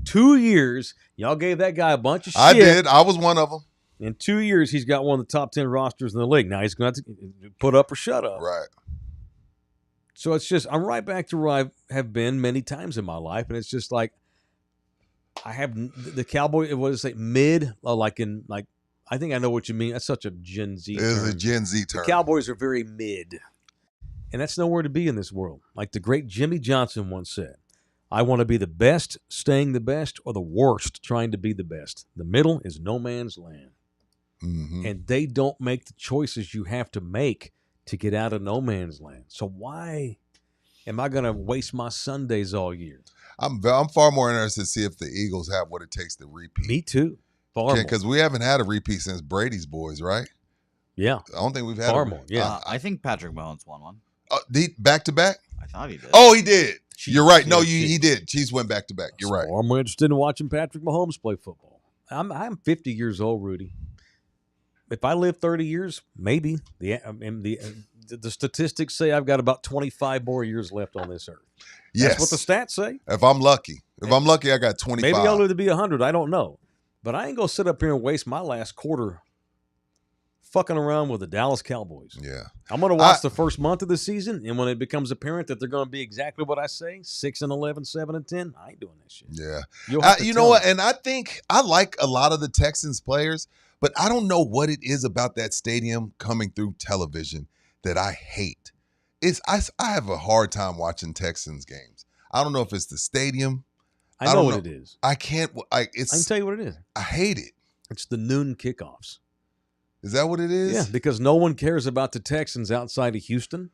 2 years. Y'all gave that guy a bunch of shit. I did. I was one of them. In 2 years, he's got one of the top 10 rosters in the league. Now he's going to have to put up or shut up. Right. So it's just, I'm right back to where I have been many times in my life. And it's just like, I have the Cowboy, what is it, mid, I think I know what you mean. That's such a Gen Z term. It's a Gen Z term. The Cowboys are very mid. And that's nowhere to be in this world. Like the great Jimmy Johnson once said, I want to be the best, staying the best, or the worst, trying to be the best. The middle is no man's land. Mm-hmm. And they don't make the choices you have to make to get out of no man's land. So why am I going to waste my Sundays all year? I'm far more interested to see if the Eagles have what it takes to repeat. Me too. Far more. Because we haven't had a repeat since Brady's boys, right? Yeah. I don't think we've had far more. Yeah. I think Patrick Mahomes won one. Back to back? I thought he did. Oh, he did. Chiefs, You're right. No, he did. Chiefs went back to back. You're right. I'm more interested in watching Patrick Mahomes play football. I'm 50 years old, Rudy. If I live 30 years, maybe. The statistics say I've got about 25 more years left on this earth. Yes. That's what the stats say. If I'm lucky. I got 25. Maybe I'll live to be 100. I don't know. But I ain't going to sit up here and waste my last quarter fucking around with the Dallas Cowboys. Yeah. I'm going to watch the first month of the season, and when it becomes apparent that they're going to be exactly what I say, 6-11, 7-10, I ain't doing that shit. Yeah. You know what? And I think I like a lot of the Texans players, but I don't know what it is about that stadium coming through television that I hate. I have a hard time watching Texans games. I don't know if it's the stadium. I know what it is. I can't. I can tell you what it is. I hate it. It's the noon kickoffs. Is that what it is? Yeah, because no one cares about the Texans outside of Houston,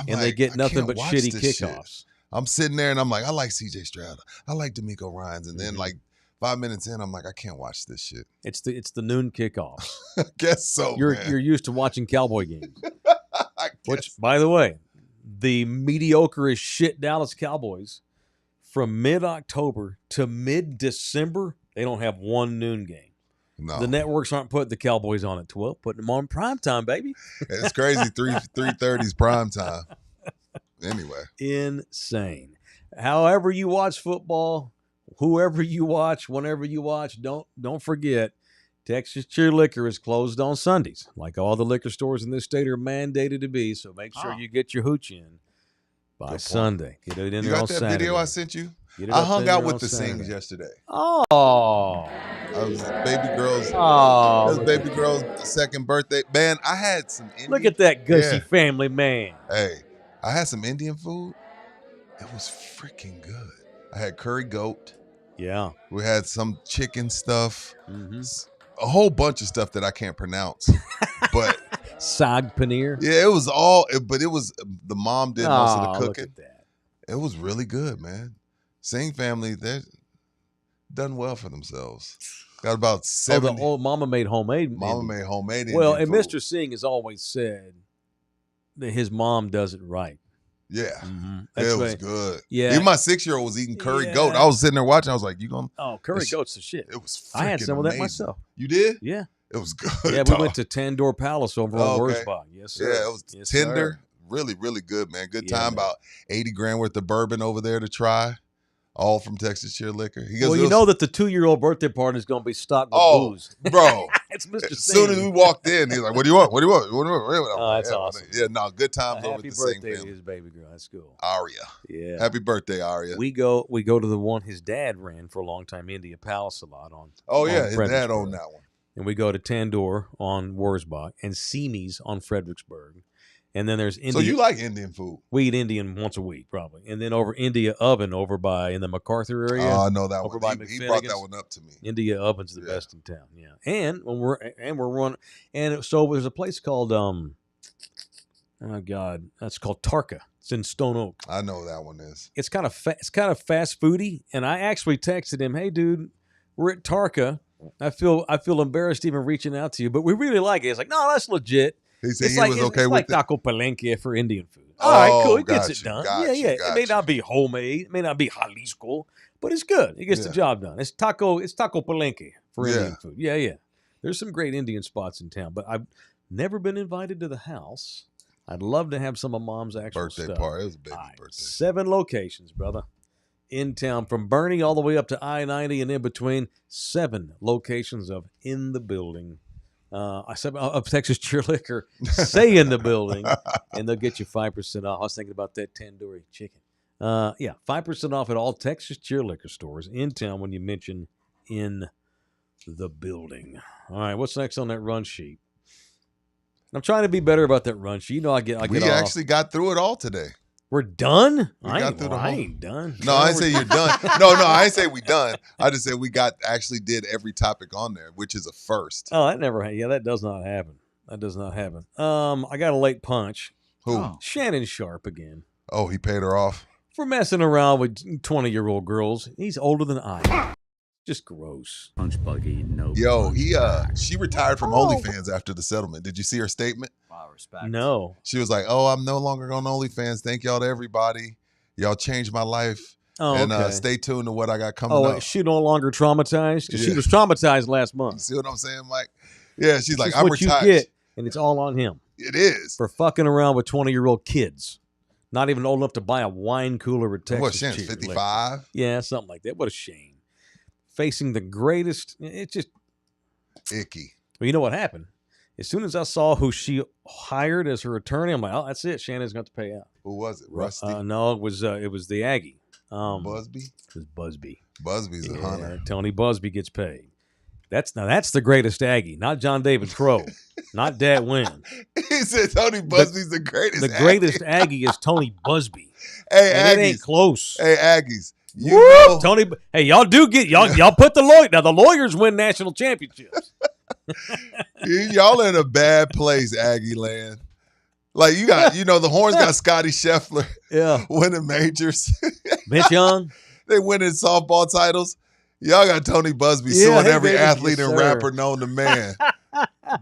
they get nothing but shitty kickoffs. Shit. I'm sitting there and I'm like, I like C.J. Stroud. I like D'Amico Ryans. And then like 5 minutes in, I'm like, I can't watch this shit. It's the noon kickoffs. I guess so, You're used to watching Cowboy games. Which, so. by the way, the mediocre as shit Dallas Cowboys, from mid-October to mid-December, they don't have one noon game. No. The networks aren't putting the Cowboys on at 12, putting them on primetime, baby. It's crazy. 3:30's primetime. Anyway. Insane. However you watch football, whoever you watch, whenever you watch, don't forget, Texas Cheer Liquor is closed on Sundays, like all the liquor stores in this state are mandated to be. So make sure you get your hooch in by Sunday. Get it in there on Saturday. You got that video I sent you? I hung out with the Sings yesterday. Oh. I was baby girl's. Oh. It was baby girl's second birthday. Man, I had some Indian. Look at that gushy family man. Hey, I had some Indian food. It was freaking good. I had curry goat. Yeah. We had some chicken stuff, Mm-hmm. a whole bunch of stuff that I can't pronounce. But Sag paneer. yeah, it was all. But it was the mom did most of the Look cooking. at that. It was really good, man. Singh family, they've done well for themselves. Got about 70. The old mama made homemade. Mama Indian. made homemade Well, Indian and food. Mr. Singh has always said that his mom does it right. Yeah. Mm-hmm. It was good. Yeah. Even my 6-year-old was eating curry Yeah. goat. I was sitting there watching. I was like, you going to? Oh, curry goat's the shit. It was I had freaking some of that amazing. myself. You did? Yeah. It was good. Yeah, we dog. went to Tandoor Palace over on Okay. Wurzbach. Yes, sir. Yeah, it was Yes, tender. sir. Really, really good, man. Good Yeah, time. man. About 80 grand worth of bourbon over there to try. All from Texas Cheer Liquor. He goes, Well, you know that the 2-year-old birthday party is going to be stocked with booze. bro. It's Mr. As soon as we Singh. walked in, he's like, what do you want? What do you want? What do you want? Oh, that's Yeah, awesome. Yeah, no, good times over at Happy the Singh birthday to family. his baby girl. That's cool. Aria. Yeah. Happy birthday, Aria. We go to the one his dad ran for a long time, India Palace a lot on. Oh, on yeah, his dad Fredericksburg. owned that one. And we go to Tandoor on Wurzbach and Simi's on Fredericksburg. And then there's India. So you like Indian food? We eat Indian once a week, probably. And then over India Oven over by in the MacArthur area. Oh, I know that over one. by He brought that McFinnigan's. one up to me. India Oven's the Yeah. best in town. Yeah. And when we're running, and so there's a place called oh God, that's called Tarka. It's in Stone Oak. I know that one is. It's kind of fast foody. And I actually texted him, "Hey, dude, we're at Tarka. I feel embarrassed even reaching out to you, but we really like it." It's like, "No, that's legit." He said It's he like, was it's okay with like it. Taco Palenque for Indian food. All right, cool. It gets got it you, done. got Yeah, you, yeah. got It may you. not be homemade. It may not be Jalisco, but it's good. It gets the Yeah. job done. It's Taco Palenque for Yeah. Indian food. Yeah, yeah. There's some great Indian spots in town, but I've never been invited to the house. I'd love to have some of Mom's actual Birthday stuff. party. It was a baby All right, birthday. 7 locations, brother, in town, from Bernie all the way up to I-90 and in between. 7 locations of in the building. I said of Texas Cheer Liquor, say in the building, and they'll get you 5% off. I was thinking about that tandoori chicken. Yeah, 5% off at all Texas Cheer Liquor stores in town when you mention in the building. All right, what's next on that run sheet? I'm trying to be better about that run sheet. You know, I get We off. actually got through it all today. We're done? We got through the I whole- ain't done. No, I didn't say you're done. No, I ain't say we done. I just said we actually did every topic on there, which is a first. Oh, that never happened. Yeah, that does not happen. That does not happen. I got a late punch. Who? Oh. Shannon Sharp again. Oh, he paid her off. For messing around with 20-year-old girls. He's older than I am. Just gross. Punch buggy, no. Yo, punch he back. she retired from OnlyFans after the settlement. Did you see her statement? Wow, respect. No. She was like, "Oh, I'm no longer on OnlyFans. Thank y'all to everybody. Y'all changed my life. Oh, and okay. stay tuned to what I got coming Oh, up." is she no longer traumatized? Because she Yeah. was traumatized last You month. see what I'm saying, Mike? Yeah, she's like, It's "I'm what retired." you get, and it's all on him It is. for fucking around with 20-year-old kids. Not even old enough to buy a wine cooler at Texas What, Shan's Cheer Liquor. 55? Yeah, something like that. What a shame. Facing the greatest. It's just, Icky. well, you know what happened? As soon as I saw who she hired as her attorney, I'm like, oh, that's it. Shannon's got to pay out. Who was it? Rusty? No, it was the Aggie. Busby? It was Busby. Busby's a hunter. Tony Busby gets paid. That's the greatest Aggie, not John David Crow, not Dat Wynn. He said Tony Busby's the greatest. The greatest Aggie is Tony Busby. Hey, And it ain't Aggies. close. Hey, Aggies. You Woo! know, Tony, hey, y'all do get y'all put the lawyer now. The lawyers win national championships. y'all in a bad place, Aggie land. Like you got, the Horns got Scotty Scheffler Yeah, winning majors. Vince Young. They winning softball titles. Y'all got Tony Busby Yeah, suing hey, every baby, athlete yes, and sir. rapper known to man.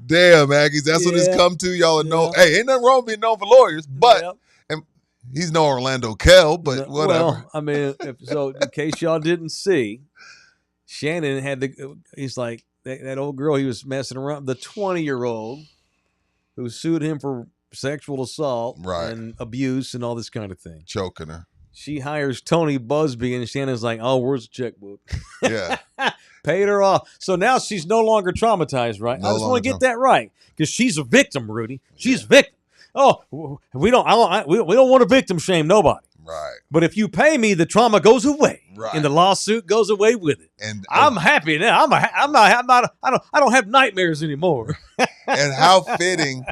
Damn, Aggies. That's what it's Yeah. come to. Y'all know. Yeah. Hey, ain't nothing wrong with being known for lawyers, but Yep. he's no Orlando Kell, but whatever. Well, I mean, in case y'all didn't see, Shannon had to. He's like that old girl he was messing around. The 20-year-old who sued him for sexual assault Right. and abuse and all this kind of thing. Choking her. She hires Tony Busby, and Shannon's like, "Oh, where's the checkbook?" Yeah. Paid her off. So now she's no longer traumatized, right? No I just want longer to get that right because she's a victim, Rudy. She's a victim. Oh, we don't want to victim shame nobody. Right. But if you pay me, the trauma goes away, Right. and the lawsuit goes away with it. And I'm happy now. I don't have nightmares anymore. and how fitting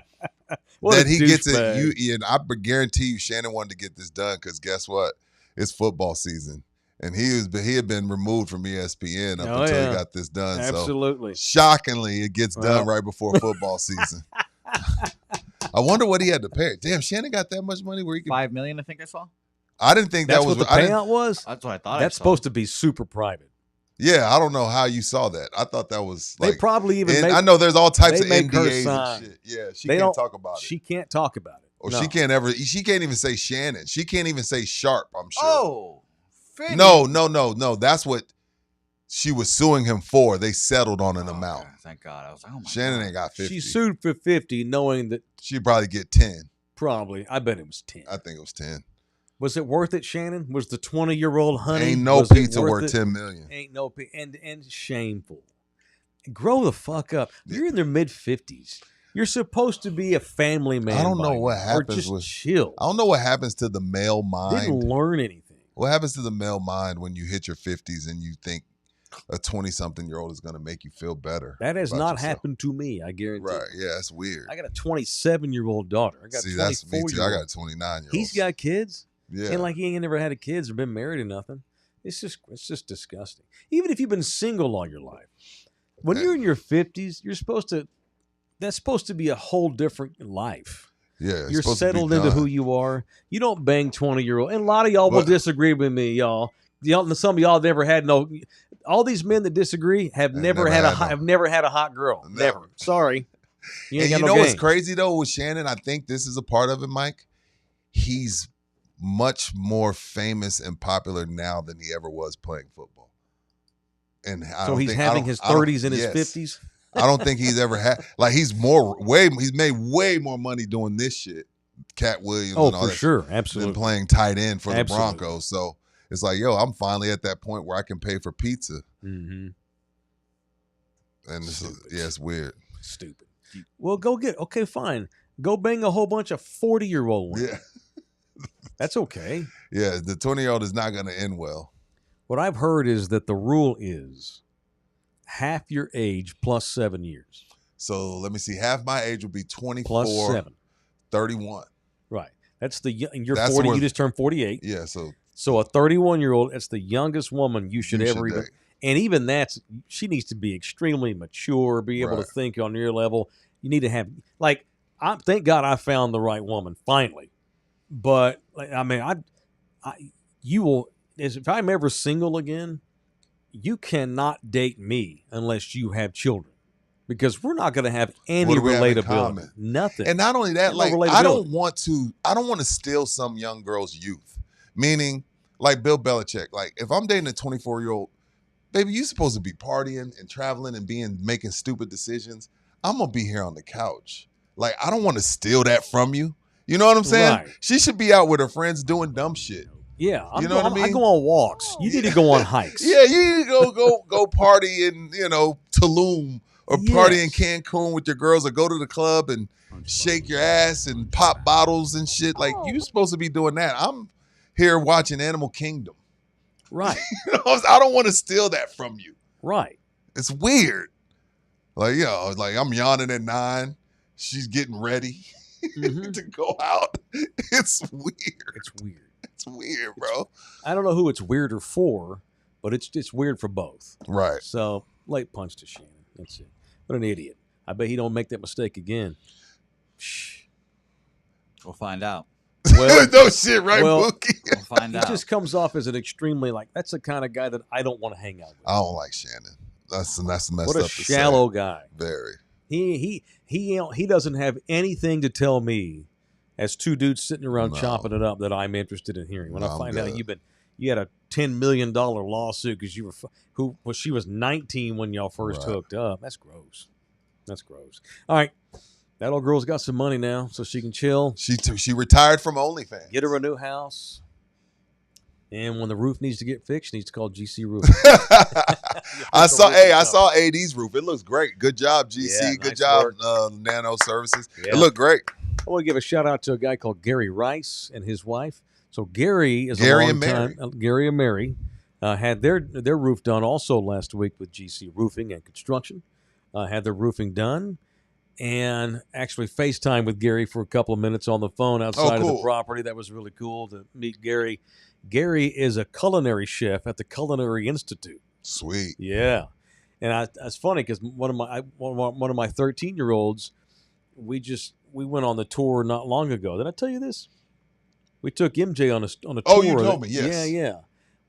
What that a he gets douchebag. it. And I guarantee you, Shannon wanted to get this done because guess what? It's football season, And he had been removed from ESPN up until he got this done. Absolutely. So shockingly, it gets done right before football season. I wonder what he had to pay. Damn, Shannon got that much money where he could $5 million, I think I saw. I didn't think That's that was what the payout was. That's what I thought. That's supposed to be super private. Yeah, I don't know how you saw that. I thought that was like, they probably even. I know there's all types of make her NDAs sign. and shit. Yeah, she can't talk about it. She can't talk about it. Or no. she can't ever. She can't even say Shannon. She can't even say Sharp. I'm sure. Oh, no. That's what she was suing him for. They settled on an amount. Okay. Thank God. I was like, oh my Shannon God. ain't got 50. She sued for 50, knowing that She'd probably get 10. probably. I bet it was 10. I think it was 10. Was it worth it, Shannon? Was the 20-year-old honey? Ain't no was it pizza worth it? $10 million. Ain't no and shameful. Grow the fuck up. You're in their mid-50s. You're supposed to be a family man. I don't know by what now, happens or just chill. I don't know what happens to the male mind. Didn't learn anything. What happens to the male mind when you hit your 50s and you think a 20-something-year-old is going to make you feel better? That has about not yourself? happened to me, I guarantee. Right, yeah, that's weird. I got a 27-year-old daughter. I got See, a 24-year-old. that's me too. I got a 29-year-old. He's got kids. Yeah. And like he ain't never had a kids or been married or nothing. It's just disgusting. Even if you've been single all your life. When you're in your 50s, that's supposed to be a whole different life. Yeah. You're settled into who you are. You don't bang 20-year-old. And a lot of y'all will disagree with me, y'all. Some of y'all never had all these men that disagree have never had a hot girl. Never. Sorry. You ain't got no what's game. crazy though with Shannon? I think this is a part of it, Mike. He's much more famous and popular now than he ever was playing football. And he's having his 30s and his 50s. I don't think he's ever had he's made way more money doing this shit. Cat Williams and all for that sure, absolutely. than playing tight end for the Broncos. So it's like, yo, I'm finally at that point where I can pay for pizza. Mm-hmm. And it's weird. Stupid. Well, okay, fine. Go bang a whole bunch of 40-year-old women. Yeah. That's okay. Yeah, the 20-year-old is not going to end well. What I've heard is that the rule is half your age plus 7 years. So let me see. Half my age would be 24. Plus 7. 31. Right. That's you're 40. You just turned 48. Yeah. So a 31-year-old, that's the youngest woman you should ever even. And even she needs to be extremely mature, be able to think on your level. You need to have, thank God I found the right woman finally. But if I'm ever single again, you cannot date me unless you have children, because we're not going to have any relatability. Nothing. And not only that, I don't want to steal some young girl's youth. Meaning, like Bill Belichick, if I'm dating a 24-year-old, baby, you supposed to be partying and traveling and making stupid decisions. I'm gonna be here on the couch. I don't want to steal that from you. You know what I'm saying? Right. She should be out with her friends doing dumb shit. Yeah, you know what I mean? I go on walks. You need to go on hikes. Yeah, you need to go party in Tulum or party in Cancun with your girls, or go to the club and shake your ass and pop bottles and shit. You're supposed to be doing that. I'm here watching Animal Kingdom. Right. I don't want to steal that from you. Right. It's weird. I'm yawning at 9. She's getting ready to go out. It's weird. It's weird, bro. I don't know who it's weirder for, but it's weird for both. Right. So, late punch to Shannon. That's it. What an idiot. I bet he don't make that mistake again. Shh. We'll find out. Well, no shit, right, Mookie? We'll find out. He just comes off as an extremely, that's the kind of guy that I don't want to hang out with. I don't like Shannon. That's messed up. What a shallow guy. Very. He doesn't have anything to tell me as two dudes sitting around chopping it up that I'm interested in hearing. When I find out you had a $10 million lawsuit because she was 19 when y'all first hooked up. That's gross. All right. That old girl's got some money now, so she can chill. She retired from OnlyFans. Get her a new house. And when the roof needs to get fixed, she needs to call GC Roofing. I saw AD's roof. It looks great. Good job, GC. Yeah, Good nice job, work. Nano Services. Yeah. It looked great. I want to give a shout out to a guy called Gary Rice and his wife. So Gary and Mary had their roof done also last week with GC Roofing and Construction. Had their roofing done. and actually FaceTime with Gary for a couple of minutes on the phone outside of the cool. property. That was really cool to meet Gary. Gary is a culinary chef at the Culinary Institute. Sweet. Yeah, and it's funny because one of my 13-year-olds, we went on the tour not long ago. Did I tell you this? We took MJ on a tour. Oh, you told me, yes. Yeah.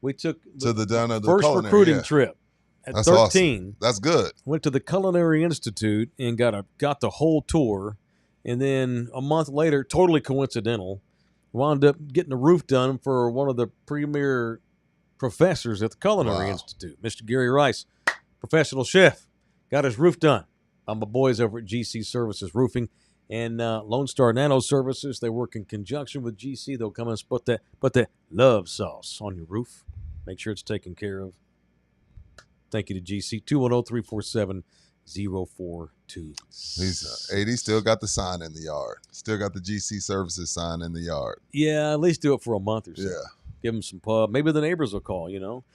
We took To the first culinary, recruiting yeah. trip at That's 13. awesome. That's good. Went to the Culinary Institute and got the whole tour, and then a month later, totally coincidental, wound up getting the roof done for one of the premier professors at the Culinary Institute, Mr. Gary Rice, professional chef, got his roof done by my boys over at GC Services Roofing and Lone Star Nano Services. They work in conjunction with GC. They'll come and put that love sauce on your roof. Make sure it's taken care of. Thank you to GC. 210-347-0426. AD still got the sign in the yard. Still got the GC Services sign in the yard. Yeah, at least do it for a month or so. Yeah. Give them some pub. Maybe the neighbors will call,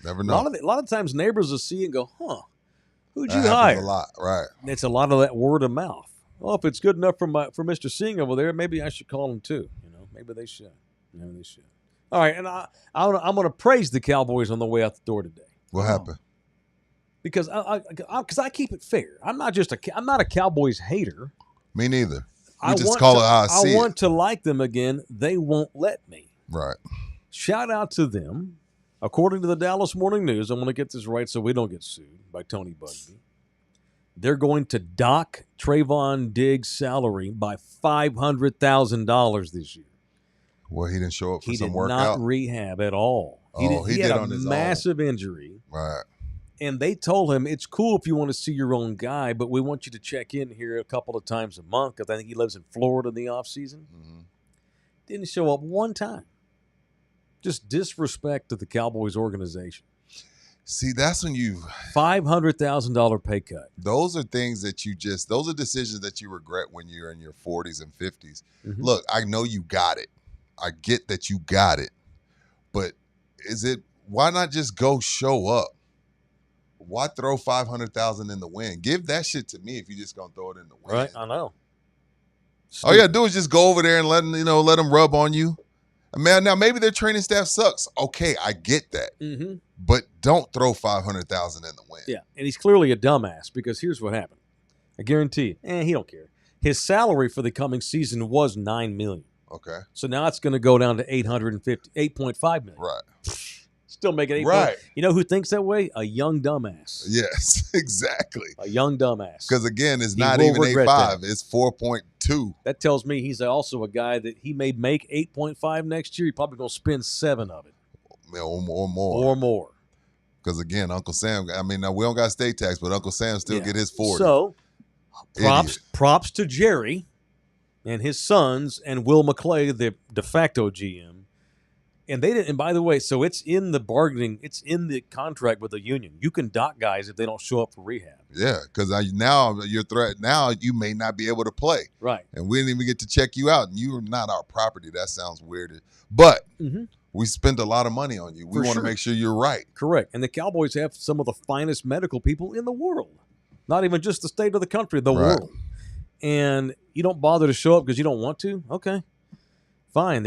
Never know. A lot of times neighbors will see and go, who'd That you happens hire? a lot, right. It's a lot of that word of mouth. Well, if it's good enough for Mr. Singh over there, maybe I should call him too. Maybe they should. All right, and I'm going to praise the Cowboys on the way out the door today. What happened? Because I keep it fair. I'm not a Cowboys hater. Me neither. I just call it how I see I want it. to like them again. They won't let me. Right. Shout out to them. According to the Dallas Morning News, I'm going to get this right so we don't get sued by Tony Bugby. They're going to dock Trayvon Diggs' salary by $500,000 this year. Well, he didn't show up for He some did workout. not rehab at all. He had did a on his massive injury. Right. And they told him, it's cool if you want to see your own guy, but we want you to check in here a couple of times a month because I think he lives in Florida in the offseason. Mm-hmm. Didn't show up one time. Just disrespect to the Cowboys organization. See, that's when $500,000 pay cut. those are things that those are decisions that you regret when you're in your 40s and 50s. Mhm. Look, I know you got it. I get that you got it. But why not just go show up? Why throw $500,000 in the wind? Give that shit to me if you're just gonna throw it in the wind. Right, I know. All you gotta do is just go over there and let them rub on you. Man, now maybe their training staff sucks. Okay, I get that. Mm-hmm. But don't throw $500,000 in the wind. Yeah, and he's clearly a dumbass because here's what happened. I guarantee you, he don't care. His salary for the coming season was $9 million. Okay. So now it's going to go down to $8.5 million. Right. Still making $8 Right. million. You know who thinks that way? A young dumbass. Yes, exactly. A young dumbass. Because again, it's He not will even regret 8.5. that. It's 4.2. That tells me he's also a guy that he may make 8.5 next year. He's probably going to spend 7 of it. Or more. Or more. Because again, Uncle Sam, now we don't got state tax, but Uncle Sam still get his 40. So Idiot. props to Jerry and his sons and Will McClay, the de facto GM. And they didn't. And by the way, so it's in the bargaining. It's in the contract with the union. You can dock guys if they don't show up for rehab. Yeah, because now you're threat. Now you may not be able to play, Right. and we didn't even get to check you out, and you are not our property. That sounds weird, but we spent a lot of money on you. We For want to sure. make sure you're right. Correct. And the Cowboys have some of the finest medical people in the world. Not even just the state of the country, the Right. world. And you don't bother to show up because you don't want to? Okay. Fine.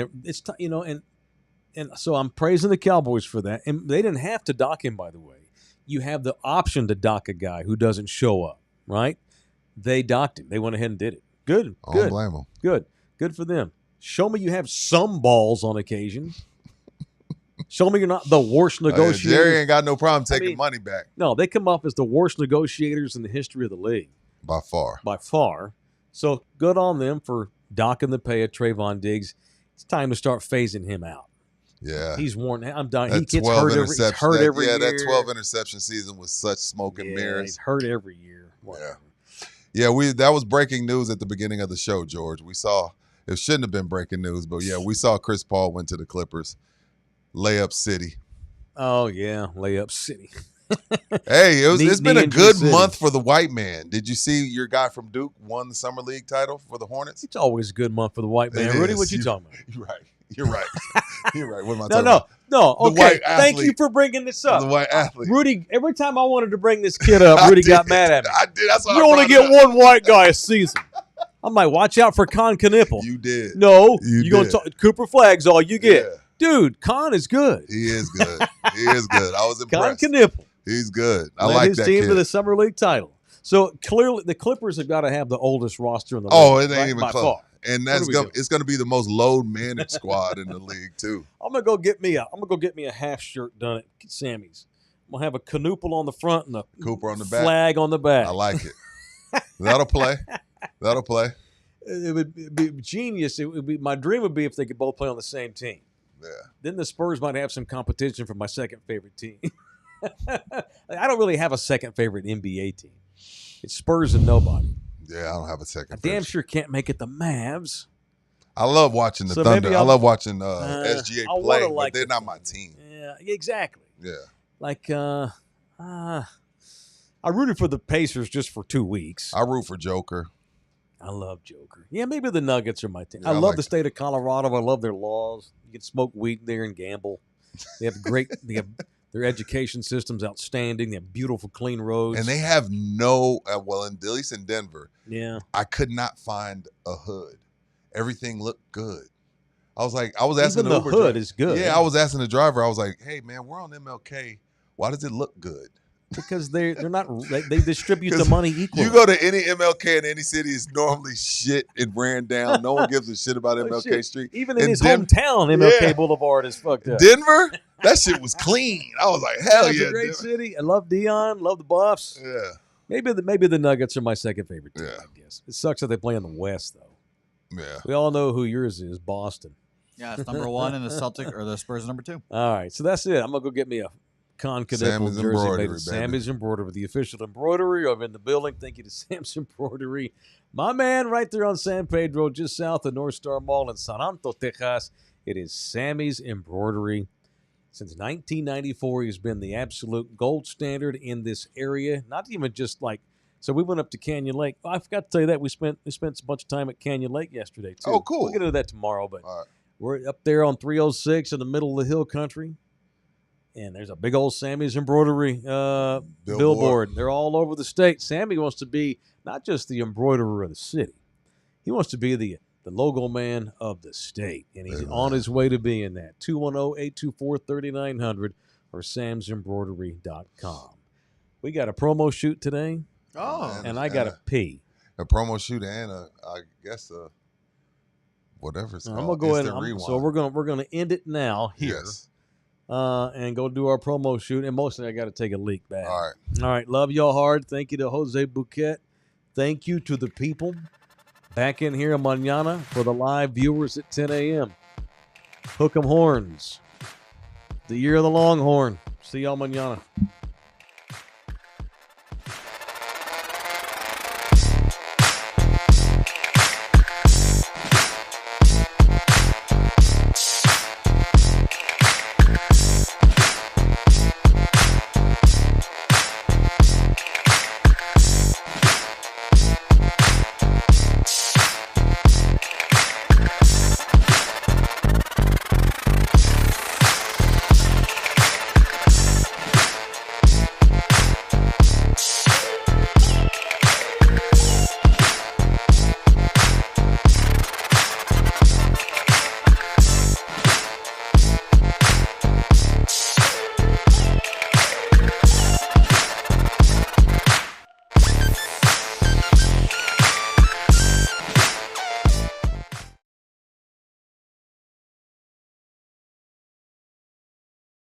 And so I'm praising the Cowboys for that. And they didn't have to dock him, by the way. You have the option to dock a guy who doesn't show up, right? They docked him. They went ahead and did it. Good. I Good. don't blame them. Good. Good for them. Show me you have some balls on occasion. Show me you're not the worst negotiator. Jerry ain't got no problem taking money back No, they come up as the worst negotiators in the history of the league by far. by far. So good on them for docking the pay of Trayvon Diggs. It's time to start phasing him out. Yeah, He's worn. I'm done. that He gets 12 hurt every, interception. he's hurt every year. that 12 interception season was such smoke and He's mirrors. hurt every year. Whatever. Yeah, that was breaking news at the beginning of the show, George. We saw it shouldn't have been breaking news, but yeah, we saw Chris Paul went to the Clippers, layup city. Oh yeah, layup city. Hey, it's been a Injury good City. month for the white man. Did you see your guy from Duke won the summer league title for the Hornets? It's always a good month for the white man. It Rudy, is. what you talking about? You're right. You're right. You're right. What am I No, talking no, about? no. The Okay, white thank you athlete. for bringing this up. The white athlete. Rudy, every time I wanted to bring this kid up, Rudy got mad at me. I did. That's why You I only brought it get up. one white guy a season. I'm like, watch out for Con Knipple. You did. No, You you're going did. to talk Cooper Flagg's all you get. Yeah. Dude, Con is good. He is good. He is good. I was Con impressed. Knipple He's good. I led like his that team kid. to the Summer League title. So clearly, the Clippers have got to have the oldest roster in the Oh, league. it ain't even by close. far. And What are we doing? it's gonna be the most load managed squad in the league too. I'm gonna go get me a half shirt done at Sammy's. I'm gonna have a canoodle on the front and a Cooper on the back. flag on the back. I like it. That'll play. That'll play. It would be genius. It would be my dream would be if they could both play on the same team. Yeah. Then the Spurs might have some competition for my second favorite team. I don't really have a second favorite NBA team. It's Spurs and nobody. Yeah, I don't have a second. I damn favorite. sure can't make it the Mavs. I love watching the So Thunder. maybe I I'll- love watching SGA I play, wanna but like they're the not my Thunder. team. Yeah, exactly. Yeah. Like, I rooted for the Pacers just for 2 weeks. I root for Joker. I love Joker. Yeah, maybe the Nuggets are my team. Yeah, I I love like the state of Colorado. I love their laws. You can smoke weed there and gamble. They have their education system's outstanding. They have beautiful, clean roads. And they have no, well, at least in Denver, yeah. I could not find a hood. Everything looked good. I was asking Even the Uber hood driver. is good. Yeah, I was asking the driver. I was like, "Hey, man, we're on MLK. Why does it look good?" Because they're not. They distribute the money equally. You go to any MLK in any city, it's normally shit. It ran down. No one gives a shit about MLK shit. Street. Even in his Den- hometown, MLK Yeah. Boulevard is fucked up. Denver, that shit was clean. I was like, hell It's yeah, a great Denver. city. I love Dion. Love the Buffs. Yeah, Maybe the Nuggets are my second favorite team. Yeah. I guess it sucks that they play in the West though. yeah. We all know who yours is, Boston. Yeah, it's number 1 and the Celtic or the Spurs number 2. All right, so that's it. I'm gonna go get me a Con Knipple Sammy's jersey Embroidery, made baby. at Sammy's Embroidery, the official embroidery. I'm in the building. Thank you to Sam's Embroidery, my man, right there on San Pedro, just south of North Star Mall in San Antonio, Texas. It is Sammy's Embroidery. Since 1994, he's been the absolute gold standard in this area. Not even just like. So we went up to Canyon Lake. Oh, I forgot to tell you that we spent a bunch of time at Canyon Lake yesterday too. Oh, cool. We'll get into that tomorrow, but. All right. We're up there on 306 in the middle of the hill country. And there's a big old Sammy's Embroidery billboard. They're all over the state. Sammy wants to be not just the embroiderer of the city. He wants to be the logo man of the state. And he's on his way to being that. 210-824-3900 or samsembroidery.com. We got a promo shoot today. Oh. And I got to pee. A promo shoot and I guess whatever it's called. I'm gonna go ahead. Instant rewind. So we're gonna end it now here. Yes. And go do our promo shoot. And mostly I got to take a leak back. All right. All right. Love y'all hard. Thank you to Jose Bouquet. Thank you to the people back in here mañana for the live viewers at 10 a.m. Hook 'em horns. The year of the Longhorn. See y'all mañana.